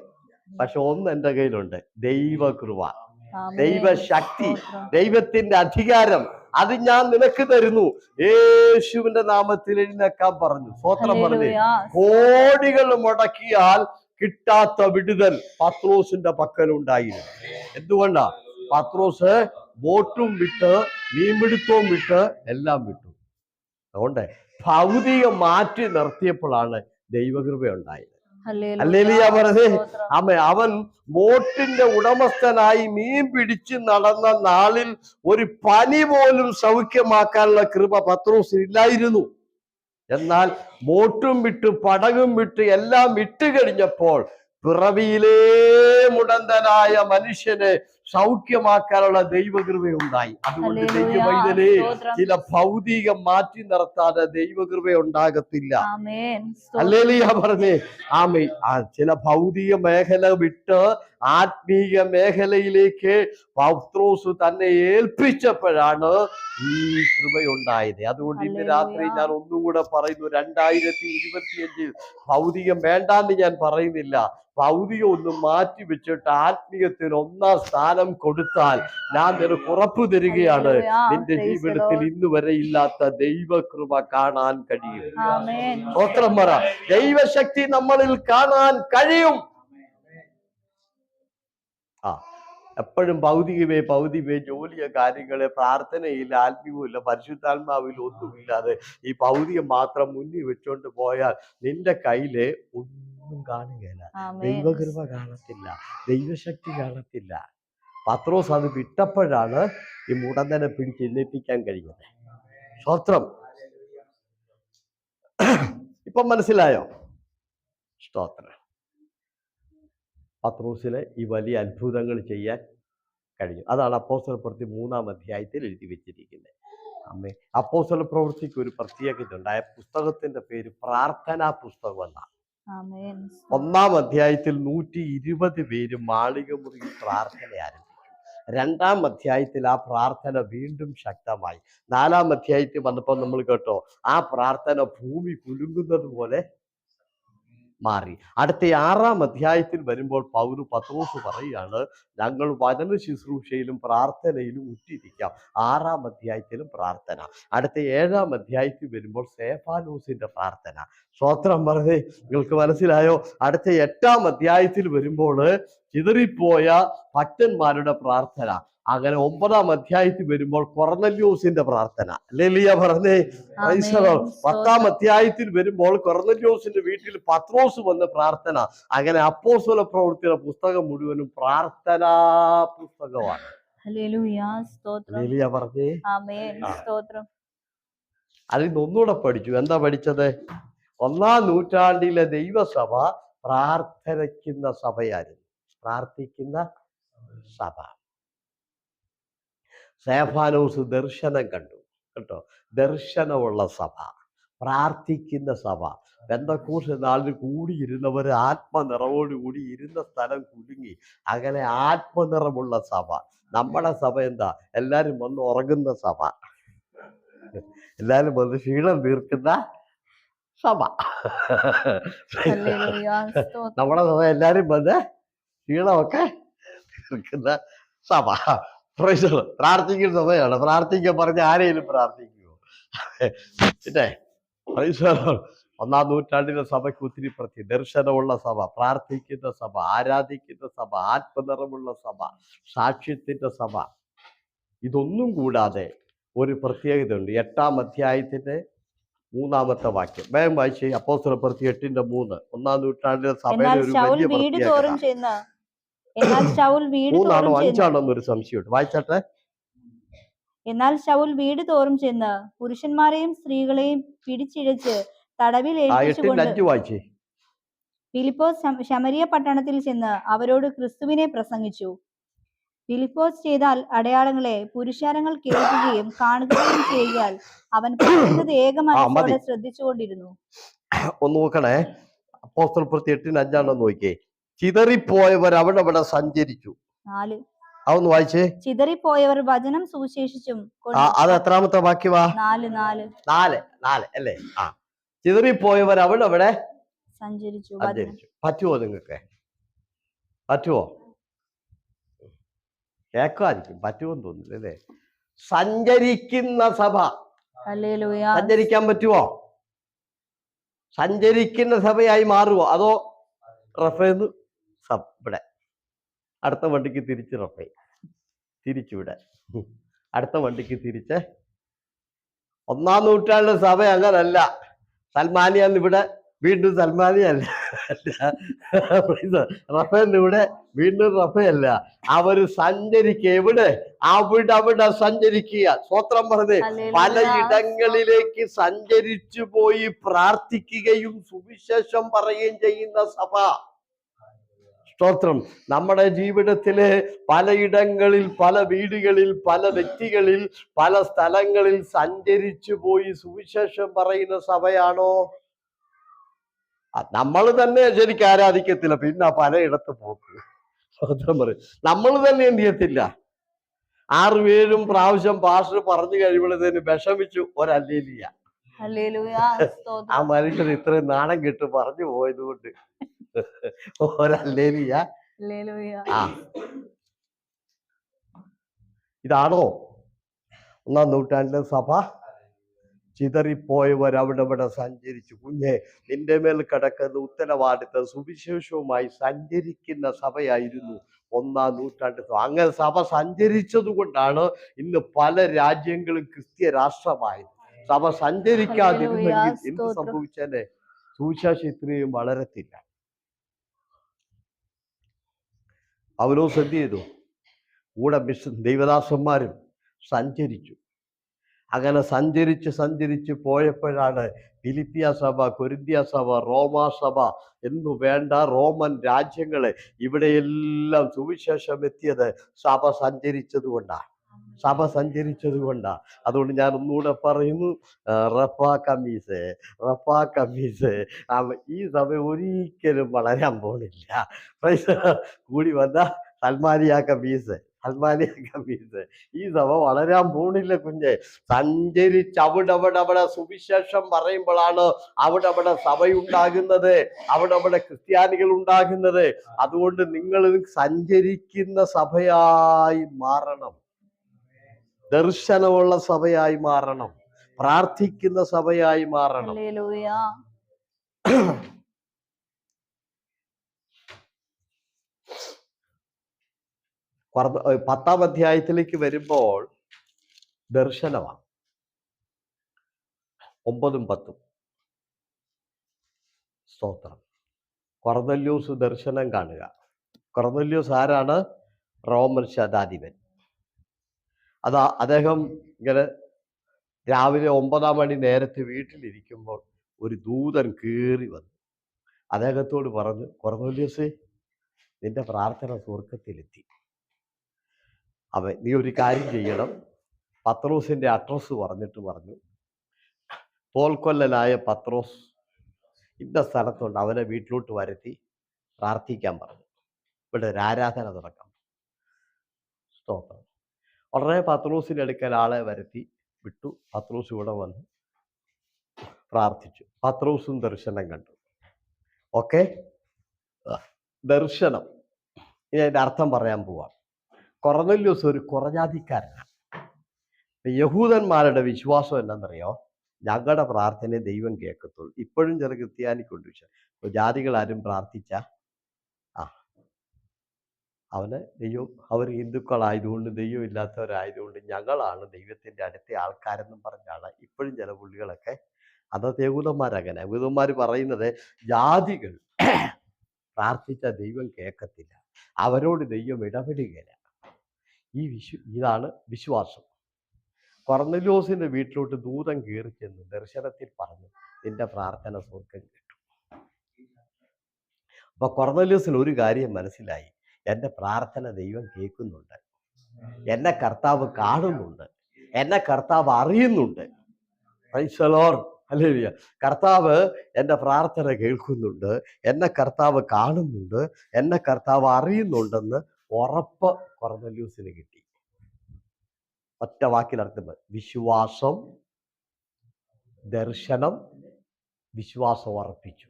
പക്ഷെ ഒന്ന് എൻ്റെ കയ്യിലുണ്ട്, ദൈവകൃപ, ദൈവശക്തി, ദൈവത്തിന്റെ അധികാരം. അത് ഞാൻ നിനക്ക് തരുന്നു. യേശുവിന്റെ നാമത്തിൽ എഴുന്നേക്കാൻ പറഞ്ഞു. സ്തോത്രം പറഞ്ഞു. കോടികൾ മുടക്കിയാൽ കിട്ടാത്ത വിടുതൽ പത്രോസിന്റെ പക്കലുണ്ടായിരുന്നു. എന്തുകൊണ്ടാ? പത്രോസ് ബോട്ടും വിട്ട് മീൻപിടുത്തവും വിട്ട് എല്ലാം വിട്ടു. അതുകൊണ്ട് ഭൗതികം മാറ്റി നിർത്തിയപ്പോഴാണ് ദൈവകൃപ ഉണ്ടായത്. ഹല്ലേലൂയ പറഞ്ഞേ. അവൻ ബോട്ടിന്റെ ഉടമസ്ഥനായി മീൻ പിടിച്ച് നടന്ന നാളിൽ ഒരു പനി പോലും സൗഖ്യമാക്കാനുള്ള കൃപ പത്രോസിനില്ലായിരുന്നു. എന്നാൽ ബോട്ടും വിട്ട് പടകും വിട്ട് എല്ലാം വിട്ട് കഴിഞ്ഞപ്പോൾ പിറവിയിലേ മുടന്തനായ മനുഷ്യനെ സൗഖ്യമാക്കാനുള്ള ദൈവകൃപയുണ്ടായി. അതുകൊണ്ട് ദൈവവൈദ്യനെ ചില ഭൗതികം മാറ്റി നിർത്താതെ ദൈവകൃപ ഉണ്ടാകത്തില്ല. ഹല്ലേലൂയ പറഞ്ഞേ. ആമേൻ. ചില ഭൗതിക മേഖല വിട്ട് ആത്മീയ മേഖലയിലേക്ക് പത്രോസ് തന്നെ ഏൽപ്പിച്ചപ്പോഴാണ് ഈ കൃപയുണ്ടായത്. അതുകൊണ്ട് ഇന്ന് രാത്രി ഞാൻ ഒന്നുകൂടെ പറയുന്നു, 2025 ഭൗതികം വേണ്ടാന്ന് ഞാൻ പറയുന്നില്ല. ഭൗതികം ഒന്ന് മാറ്റി വെച്ചിട്ട് ആത്മീയത്തിന് 1-ാം സ്ഥാനം കൊടുത്താൽ ഞാൻ നിനക്ക് ഉറപ്പ് തരികയാണ്, നിന്റെ ജീവിതത്തിൽ ഇന്ന് വരെ ഇല്ലാത്ത ദൈവകൃപ കാണാൻ കഴിയും. സ്തോത്രം പറ. ദൈവശക്തി നമ്മളിൽ കാണാൻ കഴിയും. എപ്പോഴും ഭൗതികമേ ജോലിയോ കാര്യങ്ങളെ പ്രാർത്ഥനയില്ല, ആത്മീയമില്ല, പരിശുദ്ധാത്മാവിൽ ഒന്നുമില്ലാതെ ഈ ഭൗതികം മാത്രം മുന്നിൽ വെച്ചോണ്ട് പോയാൽ നിന്റെ കയ്യില് ഒന്നും കാണുകയില്ല. ദൈവകൃപ കാണത്തില്ല, ദൈവശക്തി കാണത്തില്ല. പത്രോസ് അത് വിട്ടപ്പോഴാണ് ഈ മുടന്തനെ പിടിച്ചെഴുന്നേൽപ്പിക്കാൻ കഴിയുന്നത്. സ്തോത്രം. ഇപ്പം മനസ്സിലായോ? സ്തോത്രം. പത്രോസിലെ ഈ വലിയ അത്ഭുതങ്ങൾ ചെയ്യാൻ കഴിഞ്ഞു. അതാണ് അപ്പോസ്തല പ്രവൃത്തി 3-ാം അധ്യായത്തിൽ എഴുതി വെച്ചിരിക്കുന്നത്. അമ്മേ, അപ്പോസ്തല പ്രവൃത്തിക്ക് ഒരു പ്രത്യേകത ഉണ്ട്. ആ പുസ്തകത്തിന്റെ പേര് പ്രാർത്ഥനാ പുസ്തകം എന്നാണ്. 1-ാം അധ്യായത്തിൽ 120 പേര് മാളിക മുറിയിൽ പ്രാർത്ഥന ആരംഭിച്ചു. 2-ാം അധ്യായത്തിൽ ആ പ്രാർത്ഥന വീണ്ടും ശക്തമായി. 4-ാം അധ്യായത്തിൽ വന്നപ്പോൾ നമ്മൾ കേട്ടോ, ആ പ്രാർത്ഥന ഭൂമി കുലുങ്ങുന്നത് പോലെ മാറി. അടുത്ത 6-ാം അധ്യായത്തിൽ വരുമ്പോൾ പത്രോസ് പറയുകയാണ്, ഞങ്ങൾ വചന ശുശ്രൂഷയിലും പ്രാർത്ഥനയിലും ഉറ്റിരിക്കാം. 6-ാം അധ്യായത്തിലും പ്രാർത്ഥന. അടുത്ത 7-ാം അധ്യായത്തിൽ വരുമ്പോൾ സ്തെഫാനോസിന്റെ പ്രാർത്ഥന. സ്തോത്രം പറഞ്ഞേ, നിങ്ങൾക്ക് മനസ്സിലായോ? അടുത്ത 8-ാം അധ്യായത്തിൽ വരുമ്പോൾ ചിതറിപ്പോയ ഭക്തന്മാരുടെ പ്രാർത്ഥന. അങ്ങനെ 9-ാം അധ്യായത്തിൽ വരുമ്പോൾ കൊർന്നല്യോസിന്റെ പ്രാർത്ഥന. ലേലിയ പറഞ്ഞേ, 10-ാം അധ്യായത്തിൽ വരുമ്പോൾ കൊർന്നല്യോസിന്റെ വീട്ടിൽ പത്രോസ് വന്ന പ്രാർത്ഥന. അങ്ങനെ അപ്പോസ്തല പ്രവൃത്തിയുടെ പുസ്തകം മുഴുവനും പ്രാർത്ഥനാ പുസ്തകമാണ്. ലേലിയ പറഞ്ഞേ, അതിൽ നിന്ന് ഒന്നുകൂടെ പഠിച്ചു. എന്താ പഠിച്ചത്? 1-ാം നൂറ്റാണ്ടിലെ ദൈവസഭ പ്രാർത്ഥിക്കുന്ന സഭയായിരുന്നു. പ്രാർത്ഥിക്കുന്ന സഭ. സ്തെഫാനോസ് ദർശനം കണ്ടു കേട്ടോ. ദർശനമുള്ള സഭ, പ്രാർത്ഥിക്കുന്ന സഭ. പെന്തക്കോസ്ത് നാളിൽ കൂടിയിരുന്നവർ ആത്മനിറവോടുകൂടി ഇരുന്ന സ്ഥലം കുലുങ്ങി. അങ്ങനെ ആത്മനിറമുള്ള സഭ. നമ്മുടെ സഭ എന്താ? എല്ലാരും വന്ന് ഉറങ്ങുന്ന സഭ, എല്ലാരും വന്ന് ക്ഷീണം തീർക്കുന്ന സഭ. നമ്മുടെ സഭ എല്ലാരും വന്ന് ക്ഷീണമൊക്കെ തീർക്കുന്ന സഭ. പ്രാർത്ഥിക്കുന്ന സഭയാണ്. പ്രാർത്ഥിക്കാൻ പറഞ്ഞ ആരെയും പ്രാർത്ഥിക്കുമോ? പിന്നെ 1-ാം നൂറ്റാണ്ടിലെ സഭയ്ക്ക് ഒത്തിരി ദർശനമുള്ള സഭ, പ്രാർത്ഥിക്കുന്ന സഭ, ആരാധിക്കുന്ന സഭ, ആത്മനിറമുള്ള സഭ, സാക്ഷ്യത്തിന്റെ സഭ. ഇതൊന്നും കൂടാതെ ഒരു പ്രത്യേകതയുണ്ട്. 8-ാം അധ്യായത്തിന്റെ 3-ാമത്തെ വാക്യം വേഗം വായിച്ചേ. അപ്പോസ്തല പ്രവൃത്തി 8:3. 1-ാം നൂറ്റാണ്ടിലെ സഭയിലെ ഒരു വലിയ പ്രത്യേകത. 3-ആണോ 5-ആണോ എന്നൊരു സംശയമുണ്ട്. വായിച്ചാട്ടെ. എന്നാൽ ശൗൽ വീട് തോറും ചെന്ന് പുരുഷന്മാരെയും സ്ത്രീകളെയും പിടിച്ചിഴച്ച് തടവിൽ ഏൽപ്പിച്ചുകൊണ്ട് ഫിലിപ്പോസ് ശമരിയ പട്ടണത്തിൽ ചെന്ന് അവരോട് ക്രിസ്തുവിനെ പ്രസംഗിച്ചു. ഫിലിപ്പോസ് ചെയ്ത അടയാളങ്ങളെ പുരുഷാരങ്ങൾ കേൾക്കുകയും കാണുകയും ചെയ്യാൽ അവൻ പറയുന്നത് ഏകമനസ്സോടെ ശ്രദ്ധിച്ചുകൊണ്ടിരുന്നു. ഒന്ന് നോക്കണേ. അപ്പോസ്തല പ്രവൃത്തി 8:5 നോക്കിയേ. ചിതറിപ്പോയവർ അവിടെ സഞ്ചരിച്ചു. 4. അതൊന്ന് വായിച്ചേ. ചിതറിപ്പോയവർ വചനം സുവിശേഷിച്ചും. അത് എത്രാമത്തെ വാക്യമാ? 4 അല്ലേ? ആ, ചിതറിപ്പോയവർ അവിടെ സഞ്ചരിച്ചു. പറ്റുമോ നിങ്ങൾക്ക്? പറ്റുമോ? കേൾക്കാതിരിക്കും. പറ്റുമെന്ന് തോന്നുന്നില്ല അല്ലേ? സഞ്ചരിക്കുന്ന സഭ. സഞ്ചരിക്കാൻ പറ്റുമോ? സഞ്ചരിക്കുന്ന സഭയായി മാറുമോ? അതോ റഫേന്ന് ഇവിടെ അടുത്ത വണ്ടിക്ക് തിരിച്ച് റഫേ, തിരിച്ചിവിടെ അടുത്ത വണ്ടിക്ക് തിരിച്ച്. 1-ാം നൂറ്റാണ്ടിലെ സഭ അങ്ങനല്ല. സൽമാനിയാന്ന് ഇവിടെ വീണ്ടും സൽമാനിയല്ല, റഫേന്ന് ഇവിടെ വീണ്ടും റഫയല്ല. അവര് സഞ്ചരിക്കുക. എവിടെ? അവിടെ സഞ്ചരിക്കുക. സ്വത്രം പറഞ്ഞ് പലയിടങ്ങളിലേക്ക് സഞ്ചരിച്ചു പോയി പ്രാർത്ഥിക്കുകയും സുവിശേഷം പറയുകയും ചെയ്യുന്ന സഭ. സ്തോത്രം. നമ്മുടെ ജീവിതത്തില് പലയിടങ്ങളിൽ, പല വീടുകളിൽ, പല വ്യക്തികളിൽ, പല സ്ഥലങ്ങളിൽ സഞ്ചരിച്ചു പോയി സുവിശേഷം പറയുന്ന സഭയാണോ? നമ്മൾ തന്നെ ശരിക്കും ആരാധിക്കത്തില്ല, പിന്നെ പലയിടത്ത് പോക്ക്. സ്തോത്രം പറയും. നമ്മൾ തന്നെ എന്ത് ചെയ്യത്തില്ല. 6-7 പ്രാവശ്യം പാസ്റ്റർ പറഞ്ഞു കഴിയുമ്പോഴത്തേന് വിഷമിച്ചു ഒരല്ലേലിയ. ആ മനുഷ്യൻ ഇത്രയും നാണം കെട്ട് പറഞ്ഞു പോയത് കൊണ്ട് ഒരല്ലേലിയ. ഇതാണോ 1-ാം നൂറ്റാണ്ടിലെ സഭ? ചിതറിപ്പോയവർ അവിടെ സഞ്ചരിച്ചു. കുഞ്ഞെ, നിന്റെ മേൽ കിടക്കുന്ന ഉത്തരവാദിത്തം സുവിശേഷവുമായി സഞ്ചരിക്കുന്ന സഭയായിരുന്നു 1-ാം നൂറ്റാണ്ട്. അങ്ങനെ സഭ സഞ്ചരിച്ചത് കൊണ്ടാണ് ഇന്ന് പല രാജ്യങ്ങളും ക്രിസ്ത്യ രാഷ്ട്രമായത്. സഭ സഞ്ചരിക്കാതിരുന്നെങ്കിൽ എന്ത് സംഭവിച്ചേനെ? സുവിശേഷം ഇത്രയും വളരത്തില്ല. പൗലോസ് എന്ത് ചെയ്തു? കൂടെ ദൈവദാസന്മാരും സഞ്ചരിച്ചു. അങ്ങനെ സഞ്ചരിച്ച് പോയപ്പോഴാണ് ഫിലിപ്പിയ സഭ, കൊരിന്ത്യ സഭ, റോമാ സഭ എന്നു വേണ്ട റോമൻ രാജ്യങ്ങള് ഇവിടെയെല്ലാം സുവിശേഷം എത്തിയത് സഭ സഞ്ചരിച്ചത് കൊണ്ടാണ്. അതുകൊണ്ട് ഞാൻ ഒന്നുകൂടെ പറയുന്നു, റഫാ കമ്മീസ് ഈ സഭ ഒരിക്കലും വളരാൻ പോണില്ല. കൂടി വന്ന സൽമാനിയ കമ്മീസ് ഈ സഭ വളരാൻ പോണില്ല കുഞ്ഞെ. സഞ്ചരിച്ച് അവിടെ സുവിശേഷം പറയുമ്പോഴാണ് അവിടെ സഭയുണ്ടാകുന്നത്, അവിടെ ക്രിസ്ത്യാനികൾ ഉണ്ടാകുന്നത്. അതുകൊണ്ട് നിങ്ങൾ സഞ്ചരിക്കുന്ന സഭയായി മാറണം, ദർശനമുള്ള സഭയായി മാറണം, പ്രാർത്ഥിക്കുന്ന സഭയായി മാറണം. ഹല്ലേലൂയ. 10-ാം അധ്യായത്തിലേക്ക് വരുമ്പോൾ ദർശനമാണ് 9-ഉം 10-ഉം. സ്തോത്രം. കൊർന്നല്യോസ് ദർശനം കാണുക. കൊർന്നല്യോസ് ആരാണ്? റോമൻ ശതാധിപൻ. അദ്ദേഹം ഇങ്ങനെ രാവിലെ 9-ാം മണി നേരത്തെ വീട്ടിലിരിക്കുമ്പോൾ ഒരു ദൂതൻ കയറി വന്നു. അദ്ദേഹത്തോട് പറഞ്ഞു, കൊർന്നല്യോസേ, നിന്റെ പ്രാർത്ഥന സ്വർഗത്തിലെത്തി. നീ ഒരു കാര്യം ചെയ്യണം. പത്രോസിന്റെ അഡ്രസ്സ് പറഞ്ഞു, തോൽക്കൊല്ലനായ പത്രോസ് ഇന്ന സ്ഥലത്തുണ്ട്, അവനെ വീട്ടിലോട്ട് വരുത്തി പ്രാർത്ഥിക്കാൻ പറഞ്ഞു. ഇവിടെ ഒരു ആരാധന തുടക്കം. സ്തോത്രം. ഉടനെ പത്രോസിന്റെ അടുക്കൽ ആളെ വരുത്തി വിട്ടു. പത്രോസ് ഇവിടെ വന്ന് പ്രാർത്ഥിച്ചു. പത്രോസും ദർശനം കണ്ടു. ഓക്കെ, ദർശനം. ഇനി അതിന്റെ അർത്ഥം പറയാൻ പോവാം. കൊർന്നല്യോസ് ഒരു കുറജാതിക്കാരനാണ്. യഹൂദന്മാരുടെ വിശ്വാസം എന്താണെന്നറിയോ? ഞങ്ങളുടെ പ്രാർത്ഥനയെ ദൈവം കേൾക്കത്തുള്ളൂ. ഇപ്പോഴും ചില ക്രിസ്ത്യാനിക്കുണ്ട്. പക്ഷെ ജാതികളാരും പ്രാർത്ഥിച്ച അവന് ദൈവം, അവർ ഹിന്ദുക്കളായതുകൊണ്ട്, ദൈവം ഇല്ലാത്തവരായതുകൊണ്ട് ഞങ്ങളാണ് ദൈവത്തിന്റെ അടുത്ത ആൾക്കാരെന്നും പറഞ്ഞാണ് ഇപ്പോഴും ചില പുള്ളികളൊക്കെ. അന്നത്തെ യഹൂദന്മാരങ്ങനെ. യഹൂദന്മാർ പറയുന്നത് ജാതികൾ പ്രാർത്ഥിച്ച ദൈവം കേൾക്കത്തില്ല, അവരോട് ദൈവം ഇടപെടുകയില്ല. ഇതാണ് വിശ്വാസം. കൊർന്നല്യോസിന്റെ വീട്ടിലോട്ട് ദൂതൻ കയറി ചെന്ന് ദർശനത്തിൽ പറഞ്ഞു, നിന്റെ പ്രാർത്ഥന സ്വർഗം കേട്ടു. അപ്പൊ കൊർന്നല്യോസിന് ഒരു കാര്യം മനസ്സിലായി, എന്റെ പ്രാർത്ഥന ദൈവം കേൾക്കുന്നുണ്ട്, എന്നെ കർത്താവ് കാണുന്നുണ്ട്, എന്നെ കർത്താവ് അറിയുന്നുണ്ട്. Price the Lord. ഹല്ലേലൂയ. കർത്താവ് എൻ്റെ പ്രാർത്ഥന കേൾക്കുന്നുണ്ട്, എന്നെ കർത്താവ് കാണുന്നുണ്ട്, എന്നെ കർത്താവ് അറിയുന്നുണ്ടെന്ന് ഉറപ്പ് കൊർന്നല്യോസിന് കിട്ടി. ഒറ്റ വാക്കിനർത്ഥം വിശ്വാസം, ദർശനം, വിശ്വാസം ഉറപ്പിച്ചു.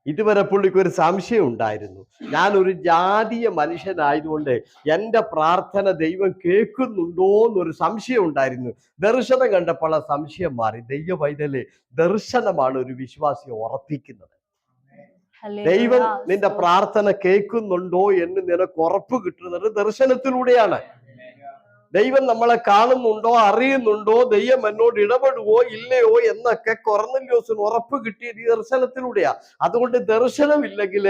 ഇതുവരെ പുള്ളിക്ക് ഒരു സംശയം ഉണ്ടായിരുന്നു, ഞാനൊരു ജാതീയ മനുഷ്യനായതുകൊണ്ട് എൻ്റെ പ്രാർത്ഥന ദൈവം കേൾക്കുന്നുണ്ടോ എന്നൊരു സംശയം ഉണ്ടായിരുന്നു. ദർശനം കണ്ടപ്പോൾ ആ സംശയം മാറി. ദൈവ പൈതല്, ദർശനമാണ് ഒരു വിശ്വാസിയെ ഉറപ്പിക്കുന്നത്. ദൈവം നിന്റെ പ്രാർത്ഥന കേൾക്കുന്നുണ്ടോ എന്ന് നിനക്ക് ഉറപ്പ് കിട്ടുന്നത് ദർശനത്തിലൂടെയാണ്. ദൈവം നമ്മളെ കാണുന്നുണ്ടോ, അറിയുന്നുണ്ടോ, ദൈവം എന്നോട് ഇടപെടുവോ ഇല്ലയോ എന്നൊക്കെ കൊർന്നല്യോസിന് ഉറപ്പ് കിട്ടിയത് ഈ ദർശനത്തിലൂടെയാ. അതുകൊണ്ട് ദർശനമില്ലെങ്കിൽ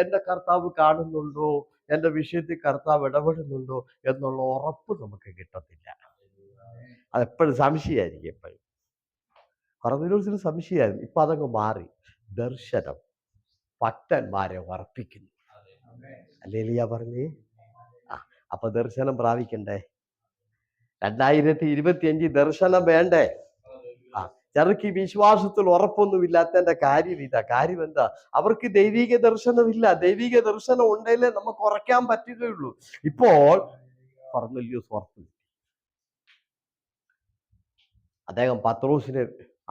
എൻ്റെ കർത്താവ് കാണുന്നുണ്ടോ, എൻ്റെ വിഷയത്തിൽ കർത്താവ് ഇടപെടുന്നുണ്ടോ എന്നുള്ള ഉറപ്പ് നമുക്ക് കിട്ടത്തില്ല. അതെപ്പോഴും സംശയമായിരിക്കും. എപ്പോഴും കൊർന്നല്യോസിന് സംശയമായിരുന്നു. ഇപ്പൊ അതങ്ങ് മാറി. ദർശനം ഭക്തന്മാരെ ഉറപ്പിക്കുന്നു. ഹല്ലേലൂയ പറഞ്ഞേ. അപ്പൊ ദർശനം പ്രാപിക്കണ്ടേ? 2025 ദർശനം വേണ്ടേ? ചിലർക്ക് വിശ്വാസത്തിൽ ഉറപ്പൊന്നുമില്ലാത്തതിന്റെ കാര്യം ഇതാ. കാര്യം എന്താ? അവർക്ക് ദൈവിക ദർശനമില്ല. ദൈവിക ദർശനം ഉണ്ടെങ്കിലേ നമുക്ക് ഉറയ്ക്കാൻ പറ്റുകയുള്ളൂ. ഇപ്പോൾ കൊർന്നല്യോസ് ഉറപ്പ്. അദ്ദേഹം പത്രോസിനെ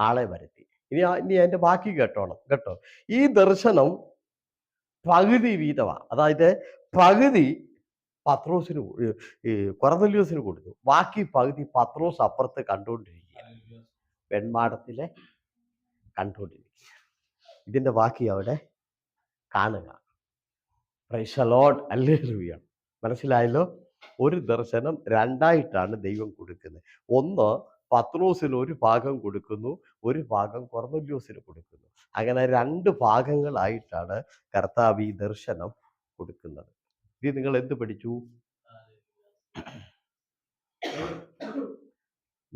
ആളെ വരുത്തി. ഇനി അതിന്റെ ബാക്കി കേട്ടോ. ഈ ദർശനം പകുതി വീതമാണ്. അതായത് പകുതി പത്രോസിന്, കൊർന്നല്യോസിന് കൊടുത്തു, ബാക്കി പകുതി പത്രോസ് അപ്പുറത്ത് കണ്ടുകൊണ്ടിരിക്കുക, വെൺമാടത്തിലെ കണ്ടുകൊണ്ടിരിക്കുക. ഇതിന്റെ ബാക്കി അവിടെ കാണുക. Price the Lord. ഹല്ലേലൂയ. മനസ്സിലായല്ലോ? ഒരു ദർശനം രണ്ടായിട്ടാണ് ദൈവം കൊടുക്കുന്നത്. ഒന്ന്, പത്രോസിന് ഒരു ഭാഗം കൊടുക്കുന്നു, ഒരു ഭാഗം കൊർന്നല്യോസിന് കൊടുക്കുന്നു. അങ്ങനെ 2 ഭാഗങ്ങളായിട്ടാണ് കർത്താവ് ഈ ദർശനം കൊടുക്കുന്നത്. ഇത് നിങ്ങൾ എന്ത് പഠിച്ചു?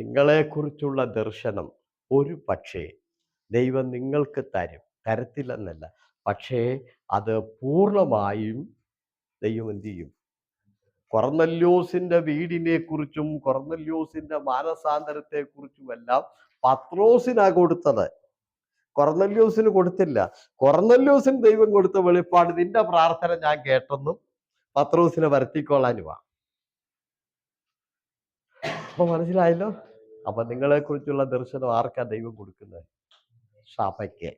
നിങ്ങളെക്കുറിച്ചുള്ള ദർശനം ഒരു പക്ഷേ ദൈവം നിങ്ങൾക്ക് തരത്തില്ലെന്നല്ല, പക്ഷേ അത് പൂർണ്ണമായും ദൈവം എന്ത് ചെയ്യും? കൊർന്നല്യോസിന്റെ വീടിനെ കുറിച്ചും കൊർന്നല്യോസിന്റെ മാനസാന്തരത്തെ കുറിച്ചുമെല്ലാം പത്രോസിനാ കൊടുത്തത്, കൊർന്നല്യോസിന് കൊടുത്തില്ല. കൊർന്നല്യോസിന് ദൈവം കൊടുത്ത വെളിപ്പാട് നിന്റെ പ്രാർത്ഥന ഞാൻ കേട്ടെന്നും പത്രോസിനെ വരുത്തിക്കൊള്ളാനുമാ. അപ്പൊ മനസ്സിലായല്ലോ? അപ്പൊ നിങ്ങളെ കുറിച്ചുള്ള ദർശനം ആർക്കാ ദൈവം കൊടുക്കുന്നത്? സഭയ്ക്ക്.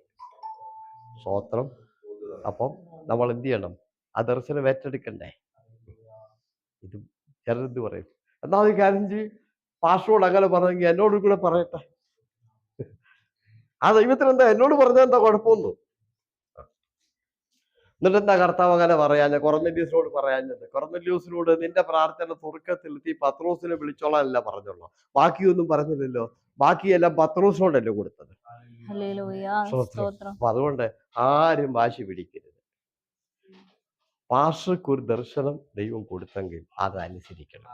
സ്തോത്രം. അപ്പം നമ്മൾ എന്ത് ചെയ്യണം? ആ ദർശനം ഏറ്റെടുക്കണ്ടേ? ഇത് ചെറുത് പറയും, എന്നാ അത് കാര്യം ചെയ്യും, പാസ്റ്ററോട് അങ്ങനെ പറഞ്ഞെങ്കിൽ എന്നോട് കൂടെ പറയട്ടെ. ആ ദൈവത്തിന് എന്താ എന്നോട് പറഞ്ഞാൽ എന്താ കുഴപ്പമൊന്നും? എന്നിട്ട് എന്താ കർത്താവ് അങ്ങനെ പറയാഞ്ഞ? കൊർന്നല്യോസിനോട് പറയാഞ്ഞത്? കൊർന്നല്യോസിനോട് നിന്റെ പ്രാർത്ഥന സ്വർഗ്ഗത്തിലെത്തി പത്രോസിനെ വിളിച്ചോളാനല്ല പറഞ്ഞുള്ളൂ, ബാക്കിയൊന്നും പറഞ്ഞില്ലല്ലോ. ബാക്കിയെല്ലാം പത്രോസിനോടല്ലേ കൊടുത്തത്. അപ്പൊ അതുകൊണ്ട് ആരും വാശി പിടിക്കരുത്. പാസ്റ്റർക്ക് ഒരു ദർശനം ദൈവം കൊടുത്തെങ്കിൽ അത് അനുസരിക്കണം.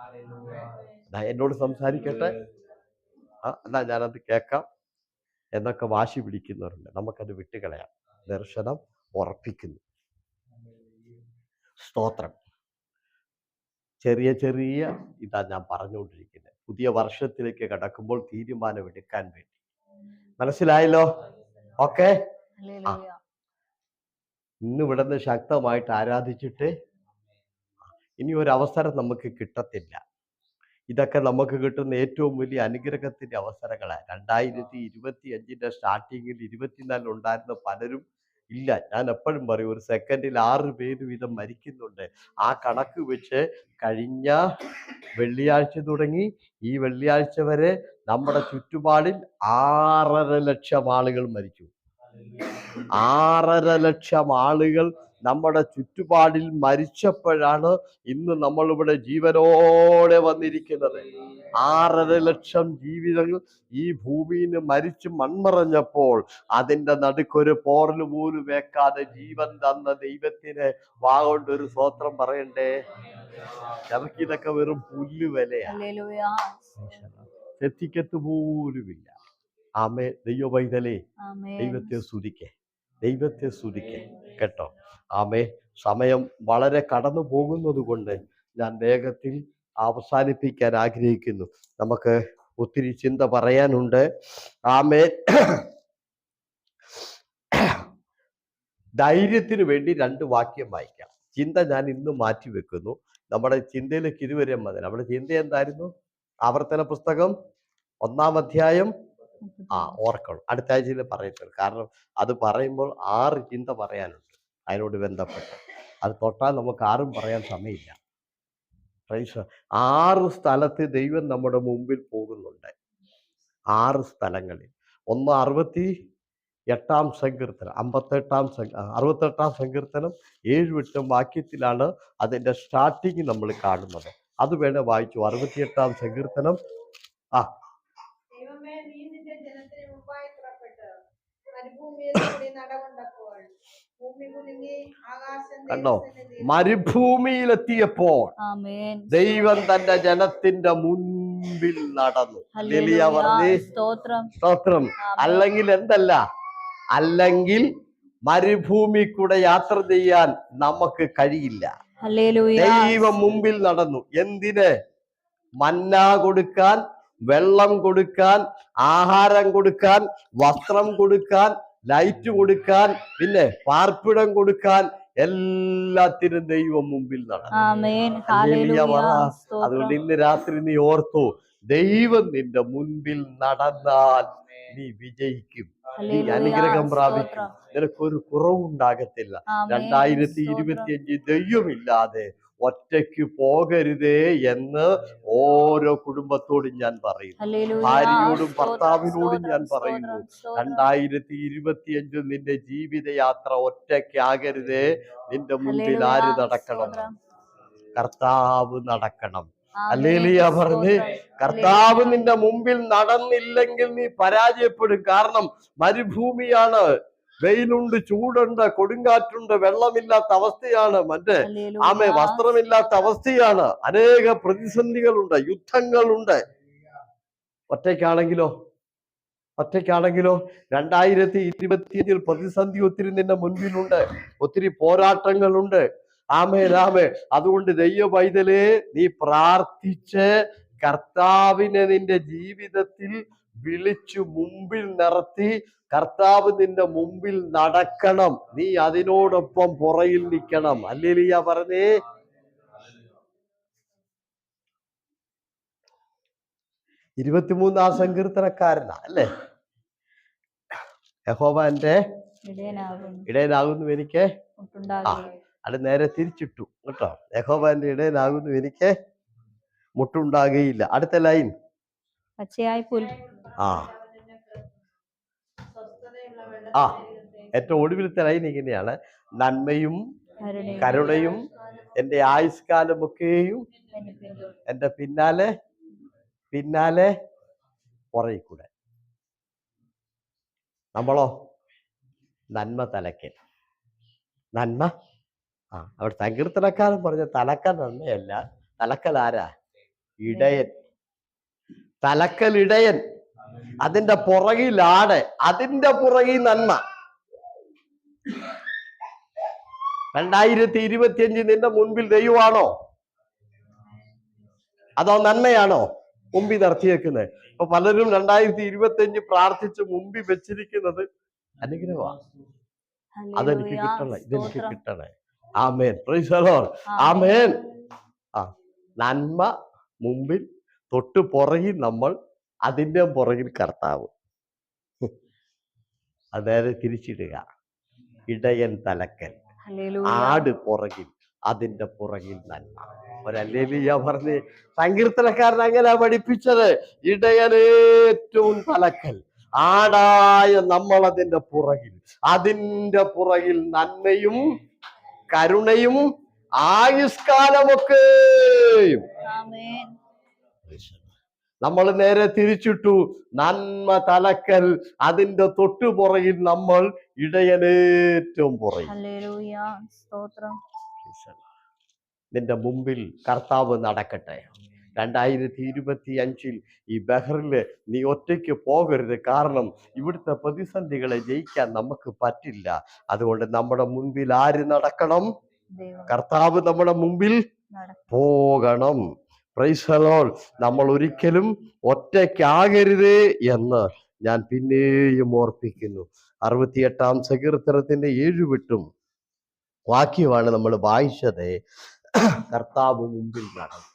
എന്നോട് സംസാരിക്കട്ടെ, എന്നാ ഞാനത് കേൾക്കാം എന്നൊക്കെ വാശി പിടിക്കുന്നവരുണ്ട്. നമുക്കത് വിട്ടുകളയാം. ദർശനം ഉറപ്പിക്കുന്നു. സ്തോത്രം. ചെറിയ ചെറിയ ഇതാ ഞാൻ പറഞ്ഞുകൊണ്ടിരിക്കുന്നത്, പുതിയ വർഷത്തിലേക്ക് കടക്കുമ്പോൾ തീരുമാനമെടുക്കാൻ വേണ്ടി. മനസ്സിലായല്ലോ? ഓക്കെ. ഇന്ന് ഇവിടുന്ന് ശക്തമായിട്ട് ആരാധിച്ചിട്ട് ഇനി ഒരു അവസരം നമുക്ക് കിട്ടത്തില്ല. ഇതൊക്കെ നമുക്ക് കിട്ടുന്ന ഏറ്റവും വലിയ അനുഗ്രഹത്തിന്റെ അവസരങ്ങളാണ്. 2025 സ്റ്റാർട്ടിങ്ങിൽ 24 ഉണ്ടായിരുന്ന പലരും ഇല്ല. ഞാൻ എപ്പോഴും പറയും, ഒരു സെക്കൻഡിൽ 6 പേര് വീതം മരിക്കുന്നുണ്ട്. ആ കണക്ക് വെച്ച് കഴിഞ്ഞ വെള്ളിയാഴ്ച തുടങ്ങി ഈ വെള്ളിയാഴ്ച വരെ നമ്മുടെ ചുറ്റുപാടിൽ 6.5 ലക്ഷം ആളുകൾ മരിച്ചു. 6.5 ലക്ഷം ആളുകൾ നമ്മുടെ ചുറ്റുപാടിൽ മരിച്ചപ്പോഴാണ് ഇന്ന് നമ്മളിവിടെ ജീവനോടെ വന്നിരിക്കുന്നത്. 6.5 ലക്ഷം ജീവിതങ്ങൾ ഈ ഭൂമിയിൽ നിന്ന് മരിച്ചു മൺമറഞ്ഞപ്പോൾ അതിന്റെ നടുക്കൊരു പോറൽ പോലും വെക്കാതെ ജീവൻ തന്ന ദൈവത്തിന് വാഗൊണ്ടൊരു സ്തോത്രം പറയണ്ടേ? നമുക്കിതൊക്കെ വെറും പുല്ല് വിലയാണ്, എത്തിക്കത്ത് പോലുമില്ല. ആമേ. ദൈവ പൈതലേ, ദൈവത്തെ സ്തുതിക്കേ, ദൈവത്തെ സ്തുതിക്കേ കേട്ടോ. ആമേ. സമയം വളരെ കടന്നു പോകുന്നത് കൊണ്ട് ഞാൻ വേഗത്തിൽ അവസാനിപ്പിക്കാൻ ആഗ്രഹിക്കുന്നു. നമുക്ക് ഒത്തിരി ചിന്ത പറയാനുണ്ട്. ആമേ. ധൈര്യത്തിന് വേണ്ടി 2 വാക്യം വായിക്കാം. ചിന്ത ഞാൻ ഇന്ന് മാറ്റി വെക്കുന്നു. നമ്മുടെ ചിന്തയിലേക്ക് ഇതുവരെ മതി. നമ്മുടെ ചിന്ത എന്തായിരുന്നു? ആവർത്തന പുസ്തകം 1-ാം അധ്യായം. ഓർക്കണം, അടുത്ത ആഴ്ചയിൽ പറയത്തുള്ളൂ. കാരണം അത് പറയുമ്പോൾ 6 ചിന്ത പറയാനുണ്ട് അതിനോട് ബന്ധപ്പെട്ട്. അത് തൊട്ടാൽ നമുക്ക് 6ഉം പറയാൻ സമയമില്ല. 6 സ്ഥലത്ത് ദൈവം നമ്മുടെ മുമ്പിൽ പോകുന്നുണ്ട്. 6 സ്ഥലങ്ങളിൽ. 68-ാം സങ്കീർത്തനം 68-ാം സങ്കീർത്തനം 7-8 വാക്യത്തിലാണ് അതിന്റെ സ്റ്റാർട്ടിങ് നമ്മൾ കാണുന്നത്. അത് വേണേ വായിച്ചു. 68-ാം സങ്കീർത്തനം. കണ്ടോ? മരുഭൂമിയിലെത്തിയപ്പോൾ ദൈവം തന്റെ ജനത്തിന്റെ മുൻപിൽ നടന്നു. സ്തോത്രം. അല്ലെങ്കിൽ എന്തല്ല, അല്ലെങ്കിൽ മരുഭൂമി കൂടെ യാത്ര ചെയ്യാൻ നമുക്ക് കഴിയില്ല. ദൈവം മുമ്പിൽ നടന്നു. എന്തിന്? മന്ന കൊടുക്കാൻ, വെള്ളം കൊടുക്കാൻ, ആഹാരം കൊടുക്കാൻ, വസ്ത്രം കൊടുക്കാൻ, ലൈറ്റ് കൊടുക്കാൻ, പിന്നെ പാർപ്പിടം കൊടുക്കാൻ, എല്ലാത്തിനും ദൈവം മുമ്പിൽ നടന്നു. അതുകൊണ്ട് ഇന്ന് രാത്രി നീ ഓർത്തു, ദൈവം നിന്റെ മുൻപിൽ നടന്നാൽ നീ വിജയിക്കും, നീ അനുഗ്രഹം പ്രാപിക്കും, നിനക്കൊരു കുറവുണ്ടാകത്തില്ല. 2025 ദൈവമില്ലാതെ ഒറ്റയ്ക്ക് പോകരുതേ എന്ന് ഓരോ കുടുംബത്തോടും ഞാൻ പറയുന്നു. ഭാര്യയോടും ഭർത്താവിനോടും ഞാൻ പറയുന്നു, 2025 നിന്റെ ജീവിതയാത്ര ഒറ്റയ്ക്കാകരുതേ. നിന്റെ മുൻപിൽ ആര് നടക്കണം? കർത്താവ് നടക്കണം. ഹല്ലേലൂയ പറഞ്ഞ്. കർത്താവ് നിന്റെ മുമ്പിൽ നടന്നില്ലെങ്കിൽ നീ പരാജയപ്പെടും. കാരണം മരുഭൂമിയാണ്, വെയിലുണ്ട്, ചൂടുണ്ട്, കൊടുങ്കാറ്റുണ്ട്, വെള്ളമില്ലാത്ത അവസ്ഥയാണ്, വസ്ത്രമില്ലാത്ത അവസ്ഥയാണ്, അനേക പ്രതിസന്ധികളുണ്ട്, യുദ്ധങ്ങളുണ്ട്. ഒറ്റയ്ക്കാണെങ്കിലോ 2025 പ്രതിസന്ധി ഒത്തിരി നിന്റെ മുൻപിലുണ്ട്, ഒത്തിരി പോരാട്ടങ്ങളുണ്ട്. ആമേൻ ആമേൻ. അതുകൊണ്ട് ദൈവ പൈതലേ, നീ പ്രാർത്ഥിച്ച് കർത്താവിനെ നിന്റെ ജീവിതത്തിൽ വിളിച്ചു മുമ്പിൽ നിർത്തി കർത്താവ് നിന്റെ മുമ്പിൽ നടക്കണം. നീ അതിനോടൊപ്പം പുറകിൽ നിൽക്കണം. ഹല്ലേലൂയ പറഞ്ഞേ. 23 സങ്കീർത്തനക്കാരനാ അല്ലേ? യഹോവ എൻ്റെ ഇടയനാകുന്നു, എനിക്ക് അത് നേരെ തിരിച്ചിട്ടു കേട്ടോ. യഹോവ എൻ്റെ ഇടയനാകുന്നു, എനിക്ക് മുട്ടുണ്ടാകുകയില്ല. അടുത്ത ലൈൻ ഏറ്റവും ഒടുവിലത്തെ ലൈൻ ഇങ്ങനെയാണ്: നന്മയും കരുണയും എൻ്റെ ആയുഷ്കാലമൊക്കെയും എൻ്റെ പിന്നാലെ പുറകിക്കൂടെ. നമ്മളോ നന്മ തലക്കൽ. നന്മ അവിടെ സങ്കീർത്തനക്കാരൻ പറഞ്ഞ തലക്കൽ നന്മയല്ല, തലക്കൽ ആരാ? ഇടയൻ. തലക്കൽ ഇടയൻ, അതിന്റെ പുറകിൽ ആട്, അതിന്റെ പുറകിൽ നന്മ. 2025 നിന്റെ മുൻപിൽ ദൈവമാണോ അതോ നന്മയാണോ മുമ്പിൽ നിർത്തിയേക്കുന്നത്? ഇപ്പൊ പലരും 2025 പ്രാർത്ഥിച്ച് മുമ്പിൽ വെച്ചിരിക്കുന്നത് അനുഗ്രഹമാണ്. അതെനിക്ക് കിട്ടണേ, ഇതെനിക്ക് കിട്ടണേ. ആമേൻ, പ്രൈസ് ദി ലോർഡ്. ആമേൻ. നന്മ മുമ്പിൽ, തൊട്ട് പുറകിൽ നമ്മൾ, അതിന്റെ പുറകിൽ കർത്താവ്. അതായത് തിരിച്ചിടുക. ഇടയൻ തലക്കൽ, ആട് പുറകിൽ, അതിന്റെ പുറകിൽ നന്മ. ഒരല്ലേലൂയ പറഞ്ഞ്. സങ്കീർത്തനക്കാരൻ അങ്ങനെ പഠിപ്പിച്ചത്. ഇടയനേറ്റവും തലക്കൽ, ആടായ നമ്മൾ അതിന്റെ പുറകിൽ, അതിന്റെ പുറകിൽ നന്മയും കരുണയും ആയുഷ്കാലമൊക്കെയും. നമ്മൾ നേരെ തിരിച്ചിട്ടു. നന്മ തലക്കൽ, അതിന്റെ തൊട്ടു പുറകിൽ നമ്മൾ, ഇടയനേറ്റവും പുറകിൽ. നിന്റെ മുമ്പിൽ കർത്താവ് നടക്കട്ടെ. 2025 ഈ ബഹറില് നീ ഒറ്റയ്ക്ക് പോകരുത്. കാരണം ഇവിടുത്തെ പ്രതിസന്ധികളെ ജയിക്കാൻ നമുക്ക് പറ്റില്ല. അതുകൊണ്ട് നമ്മുടെ മുൻപിൽ ആര് നടക്കണം? കർത്താവ് നമ്മുടെ മുമ്പിൽ പോകണം. Price the Lord. നമ്മൾ ഒരിക്കലും ഒറ്റയ്ക്കാകരുത് എന്ന് ഞാൻ പിന്നെയും ഓർപ്പിക്കുന്നു. 68 സങ്കീർത്തനത്തിന്റെ 7 വാക്യമാണ് നമ്മൾ വായിച്ചത്. കർത്താവ് മുമ്പിൽ നടന്നു.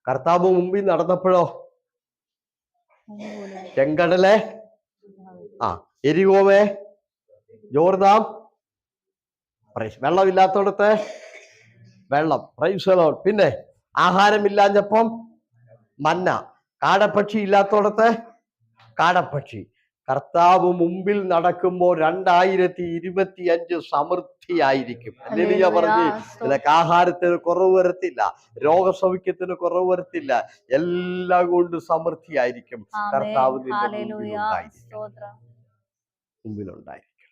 കർത്താവ് മുമ്പിൽ നടന്നപ്പോഴോ ചെങ്കടലെ, എരികോമേ, ജോർദാൻ, വെള്ളമില്ലാത്തടത്ത് വെള്ളം. Price the Lord. പിന്നെ ആഹാരമില്ലാഞ്ഞപ്പം മന്ന, കാടപ്പക്ഷി ഇല്ലാത്തടത്ത് കാടപ്പക്ഷി. കർത്താവ് മുമ്പിൽ നടക്കുമ്പോൾ 2025 സമൃദ്ധിയായിരിക്കും. ഹല്ലേലൂയ പറഞ്ഞ്. നിനക്ക് ആഹാരത്തിന് കുറവ് വരത്തില്ല, രോഗസൗഖ്യത്തിന് കുറവ് വരത്തില്ല, എല്ലാം കൊണ്ട് സമൃദ്ധിയായിരിക്കും. കർത്താവ് മുമ്പിലുണ്ടായിരിക്കും.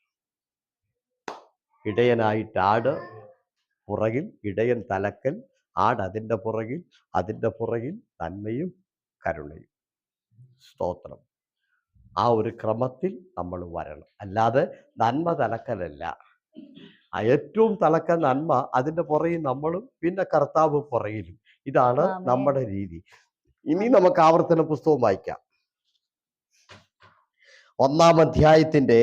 ഇടയനായിട്ട് ആട് പുറകിൽ, ഇടയൻ തലക്കൽ, ആട് അതിന്റെ പുറകിൽ, അതിന്റെ പുറകിൽ നന്മയും കരുണയും. സ്തോത്രം. ആ ഒരു ക്രമത്തിൽ നമ്മൾ വരണം. അല്ലാതെ നന്മ തലക്കലല്ല. ഏറ്റവും തലക്കൽ നന്മ, അതിന്റെ പുറകിൽ നമ്മളും, പിന്നെ കർത്താവ് പുറകിലും. ഇതാണ് നമ്മുടെ രീതി. ഇനി നമുക്ക് ആവർത്തന പുസ്തകം വായിക്കാം. 1-ാം അധ്യായത്തിന്റെ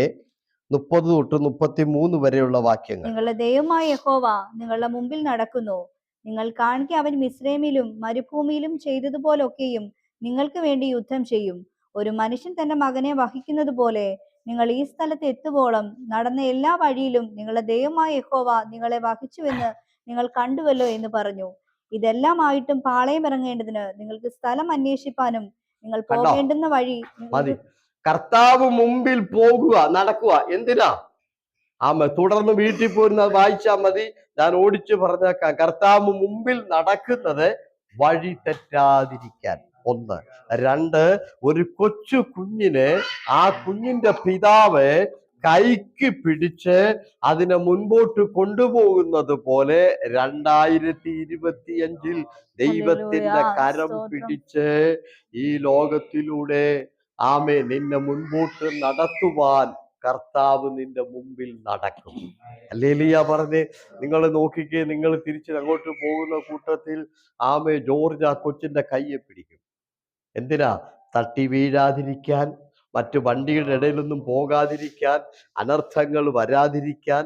30 തൊട്ട് 33 വരെയുള്ള വാക്യങ്ങൾ. നിങ്ങളുടെ ദൈവമായ യഹോവ നിങ്ങളുടെ മുമ്പിൽ നടക്കുന്നു. നിങ്ങൾ കാണിക്ക അവൻ മിസ്രൈമിലും മരുഭൂമിയിലും ചെയ്തതുപോലൊക്കെയും നിങ്ങൾക്ക് വേണ്ടി യുദ്ധം ചെയ്യും. ഒരു മനുഷ്യൻ തന്റെ മകനെ വഹിക്കുന്നത് പോലെ നിങ്ങൾ ഈ സ്ഥലത്ത് എത്തുവോളം നടന്ന എല്ലാ വഴിയിലും നിങ്ങളുടെ ദൈവമായ യഹോവ നിങ്ങളെ വഹിച്ചുവെന്ന് നിങ്ങൾ കണ്ടുവല്ലോ എന്ന് പറഞ്ഞു. ഇതെല്ലാം ആയിട്ടും പാളയം ഇറങ്ങേണ്ടതിന് നിങ്ങൾക്ക് സ്ഥലം അന്വേഷിപ്പാനും നിങ്ങൾ പോകേണ്ടുന്ന വഴി. കർത്താവ് മുമ്പിൽ പോകുക, നടക്കുക. എന്തിനാ? തുടർന്ന് വീട്ടിൽ പോരുന്ന വായിച്ചാൽ മതി. ഞാൻ ഓടിച്ചു പറഞ്ഞേക്കാം. കർത്താവ് മുമ്പിൽ നടക്കുന്നത് വഴി തെറ്റാതിരിക്കാൻ. 1. 2, ഒരു കൊച്ചു കുഞ്ഞിന് ആ കുഞ്ഞിന്റെ പിതാവ് കൈക്ക് പിടിച്ച് അതിനെ മുൻപോട്ട് കൊണ്ടുപോകുന്നത് പോലെ 2025 ദൈവത്തിന്റെ കരം പിടിച്ച് ഈ ലോകത്തിലൂടെ നിന്നെ മുൻപോട്ട് നടത്തുവാൻ കർത്താവ് നിന്റെ മുമ്പിൽ നടക്കും. ഹല്ലേലൂയ പറഞ്ഞ് നിങ്ങൾ നോക്കിക്കേ, നിങ്ങൾ തിരിച്ച് അങ്ങോട്ട് പോകുന്ന കൂട്ടത്തിൽ ജോർജ് ആ കൊച്ചിന്റെ കയ്യെ പിടിക്കും. എന്തിനാ? തട്ടി വീഴാതിരിക്കാൻ, മറ്റു വണ്ടിയുടെ ഇടയിലൊന്നും പോകാതിരിക്കാൻ, അനർത്ഥങ്ങൾ വരാതിരിക്കാൻ,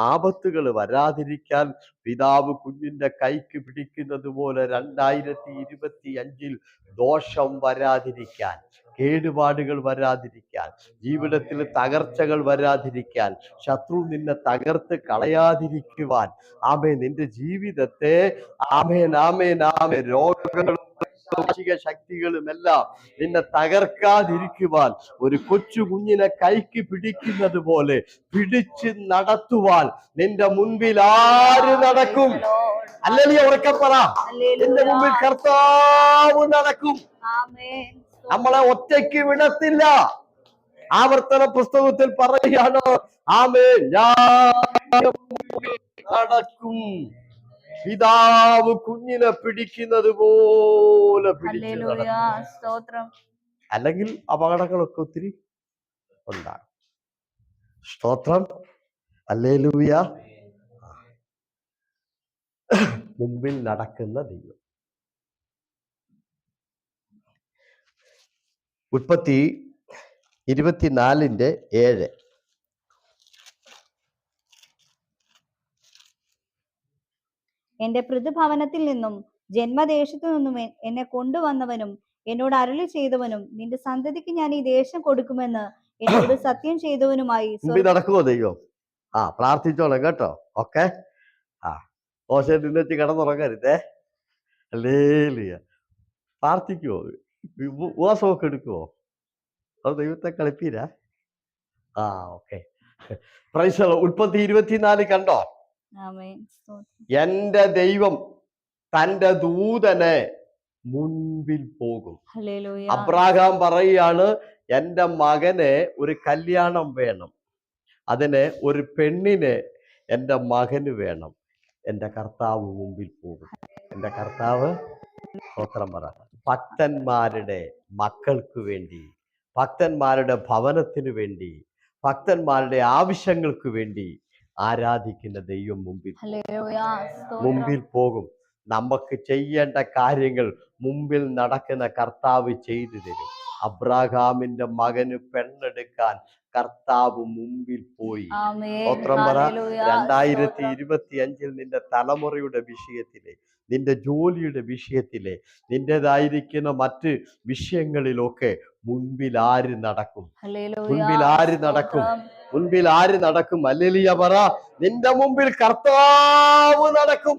ആപത്തുകൾ വരാതിരിക്കാൻ പിതാവ് കുഞ്ഞിന്റെ കൈക്ക് പിടിക്കുന്നത് പോലെ 2025 ദോഷം വരാതിരിക്കാൻ, കേടുപാടുകൾ വരാതിരിക്കാൻ, ജീവിതത്തിൽ തകർച്ചകൾ വരാതിരിക്കാൻ, ശത്രു നിന്നെ തകർത്ത് കളയാതിരിക്കുവാൻ, നിന്റെ ജീവിതത്തെ രോഗങ്ങളും ശക്തികളുമെല്ലാം നിന്നെ തകർക്കാതിരിക്കുവാൻ ഒരു കൊച്ചു കുഞ്ഞിനെ കൈക്ക് പിടിക്കുന്നത് പോലെ പിടിച്ച് നടത്തുവാൻ നിന്റെ മുൻപിൽ ആര് നടക്കും? അല്ലെങ്കിൽ ഉറക്കെ പറ, നിന്റെ മുമ്പിൽ കർത്താവ് നടക്കും. നമ്മളെ ഒറ്റയ്ക്ക് വിടത്തില്ല. ആവർത്തന പുസ്തകത്തിൽ പറയുകയാണ്, ഞാൻ നടക്കും. പിതാവ് കുഞ്ഞിനെ പിടിക്കുന്നത് പോലെ സ്തോത്രം. അല്ലെങ്കിൽ അപകടങ്ങളൊക്കെ ഒത്തിരി ഉണ്ടാകും. സ്തോത്രം. ഹല്ലേലൂയ. മുമ്പിൽ നടക്കുന്ന ദൈവം. ഉൽപ്പത്തി 24:7. എന്റെ പൃഥുഭവനത്തിൽ നിന്നും ജന്മദേശത്തു നിന്നും എന്നെ കൊണ്ടുവന്നവനും എന്നോട് അരുളി ചെയ്തവനും നിന്റെ സന്തതിക്ക് ഞാൻ ഈ ദേശം കൊടുക്കുമെന്ന് എന്നോട് സത്യം ചെയ്തവനുമായി നടക്കുമോ ദൈവം? പ്രാർത്ഥിച്ചോളാം കേട്ടോ. ഓക്കെ. ദോശ തിന്നിച്ച് കിടന്നുറങ്ങരുതേ. ഹല്ലേലൂയ. പ്രാർത്ഥിക്കുവോ? ഉപവാസമൊക്കെ എടുക്കുവോ? അത് ദൈവത്തെ കളിപ്പീരാ? ഓക്കെ. പ്രൈസ്. ഉൽപ്പത്തി 24 കണ്ടോ? എന്റെ ദൈവം തന്റെ ദൂതനെ മുൻപിൽ പോകും. അബ്രാഹാം പറയുകയാണ്, എന്റെ മകനെ ഒരു കല്യാണം വേണം, അതിന് ഒരു പെണ്ണിനെ എന്റെ മകന് വേണം. എന്റെ കർത്താവ് മുമ്പിൽ പോകും. എന്റെ കർത്താവ്, സ്തോത്രം പറ, ഭക്തന്മാരുടെ മക്കൾക്ക് വേണ്ടി, ഭക്തന്മാരുടെ ഭവനത്തിന് വേണ്ടി, ഭക്തന്മാരുടെ ആവശ്യങ്ങൾക്ക് വേണ്ടി ആരാധിക്കുന്ന ദൈവം മുമ്പിൽ പോകും. നമുക്ക് ചെയ്യേണ്ട കാര്യങ്ങൾ മുമ്പിൽ നടക്കുന്ന കർത്താവ് ചെയ്തു തരും. അബ്രാഹാമിന്റെ മകന് പെണ്ണെടുക്കാൻ കർത്താവ് മുമ്പിൽ പോയി. സ്തോത്രം പറ. 2025 നിന്റെ തലമുറയുടെ വിഷയത്തിലെ, നിന്റെ ജോലിയുടെ വിഷയത്തിലെ, നിന്റേതായിരിക്കുന്ന മറ്റ് വിഷയങ്ങളിലൊക്കെ മുൻപിൽ ആര് നടക്കും? മുൻപിൽ ആര് നടക്കും? മുൻപിൽ ആര് നടക്കും? ഹല്ലേലൂയ പറ. നിന്റെ മുമ്പിൽ കർത്താവ് നടക്കും.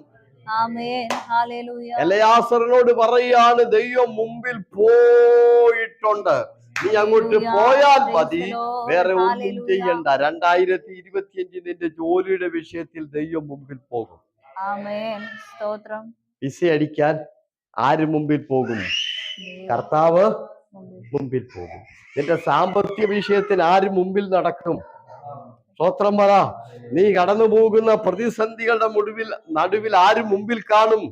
എലയാസറിനോട് പറയാണ്, ദൈവം മുമ്പിൽ പോയിട്ടുണ്ട്, നീ അങ്ങോട്ട് പോയാൽ മതി, വേറെ ഒന്നും ചെയ്യണ്ട. 2025 നിന്റെ ജോലിയുടെ വിഷയത്തിൽ ദൈവം മുമ്പിൽ പോകും. വിസ അടിക്കാൻ ആര് മുമ്പിൽ പോകും? കർത്താവ് മുമ്പിൽ പോകും. നിന്റെ സാമ്പത്തിക വിഷയത്തിൽ ആര് മുമ്പിൽ നടക്കും? സ്തോത്രം പറ. നീ കടന്നു പോകുന്ന പ്രതിസന്ധികളുടെ നടുവിൽ ആര് മുമ്പിൽ കാണും?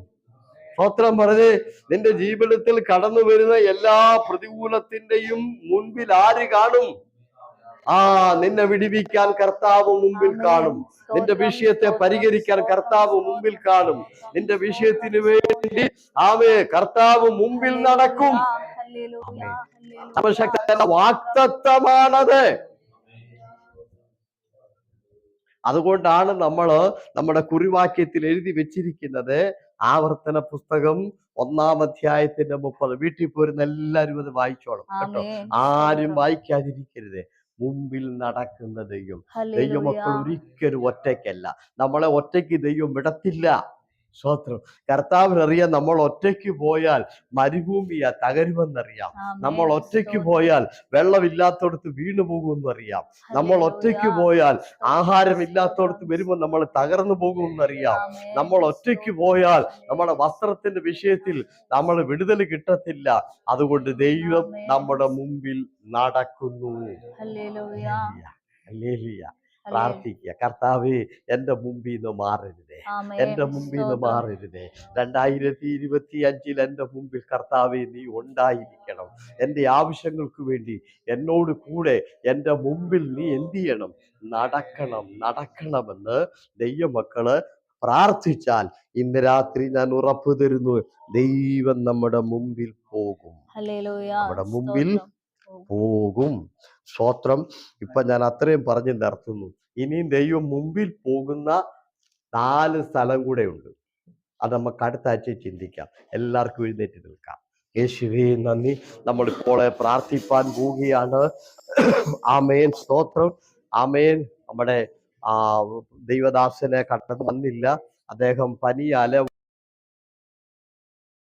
സ്തോത്രം പറഞ്ഞ്. നിന്റെ ജീവിതത്തിൽ കടന്നു വരുന്ന എല്ലാ പ്രതികൂലത്തിന്റെയും മുൻപിൽ ആര് കാണും? നിന്നെ വിടിവിക്കാൻ കർത്താവ് മുമ്പിൽ കാണും. നിന്റെ വിഷയത്തെ പരിഹരിക്കാൻ കർത്താവ് മുമ്പിൽ കാണും. നിന്റെ വിഷയത്തിന് വേണ്ടി കർത്താവ് മുമ്പിൽ നടക്കും. സർവശക്തന്റെ വാഗ്ദത്തമാണത്. അതുകൊണ്ടാണ് നമ്മുടെ കുറിവാക്യത്തിൽ എഴുതി വെച്ചിരിക്കുന്നത്, ആവർത്തന പുസ്തകം 1-ാം അധ്യായത്തിന്റെ 30. വീട്ടിൽ പോരുന്ന എല്ലാവരും അത് വായിച്ചോണം കേട്ടോ. ആരും വായിക്കാതിരിക്കരുത്. മുമ്പിൽ നടക്കുന്ന ദൈവം. ദൈവമക്കൾ ഒരിക്കലും ഒറ്റയ്ക്കല്ല. നമ്മളെ ഒറ്റയ്ക്ക് ദൈവം വിടത്തില്ല. സ്തോത്രം. കർത്താവിനറിയാം, നമ്മൾ ഒറ്റയ്ക്ക് പോയാൽ മരുഭൂമിയാ തകരുമെന്നറിയാം. നമ്മൾ ഒറ്റയ്ക്ക് പോയാൽ വെള്ളമില്ലാത്തടത്ത് വീണു പോകുമെന്നറിയാം. നമ്മൾ ഒറ്റയ്ക്ക് പോയാൽ ആഹാരമില്ലാത്തടത്ത് വരുമ്പോൾ നമ്മൾ തകർന്നു പോകുമെന്നറിയാം. നമ്മൾ ഒറ്റയ്ക്ക് പോയാൽ നമ്മുടെ വസ്ത്രത്തിന്റെ വിഷയത്തിൽ നമ്മൾ വിടുതൽ കിട്ടത്തില്ല. അതുകൊണ്ട് ദൈവം നമ്മുടെ മുമ്പിൽ നടക്കുന്നു. ഹല്ലേലൂയ. പ്രാർത്ഥിക്കുക, കർത്താവേ എൻ്റെ മുമ്പിൽ നിന്ന് മാറരുതേ, എൻ്റെ മുമ്പിൽ നിന്ന് മാറരുതേ. 2025 എൻ്റെ മുമ്പിൽ കർത്താവേ നീ ഉണ്ടായിരിക്കണം. എൻ്റെ ആവശ്യങ്ങൾക്ക് വേണ്ടി എന്നോട് കൂടെ എൻ്റെ മുമ്പിൽ നീ എന്ത് ചെയ്യണം? നടക്കണമെന്ന് ദൈവമക്കള് പ്രാർത്ഥിച്ചാൽ ഇന്ന് രാത്രി ഞാൻ ഉറപ്പ് തരുന്നു, ദൈവം നമ്മുടെ മുമ്പിൽ പോകും. നമ്മുടെ മുമ്പിൽ പോകും. സ്തോത്രം. ഇപ്പൊ ഞാൻ അത്രയും പറഞ്ഞ് നിർത്തുന്നു. ഇനിയും ദൈവം മുമ്പിൽ പോകുന്ന 4 സ്ഥലം കൂടെ ഉണ്ട്. അത് നമുക്ക് അടുത്ത ആഴ്ച ചിന്തിക്കാം. എല്ലാവർക്കും എഴുന്നേറ്റ് നിൽക്കാം. യേശുവേ നന്ദി. നമ്മളിപ്പോൾ പ്രാർത്ഥിപ്പാൻ പോവുകയാണ്. ആമേൻ. സ്തോത്രം. ആമേൻ. നമ്മുടെ ദൈവദാസനെ കണ്ടത് വന്നില്ല. അദ്ദേഹം പനിയാല്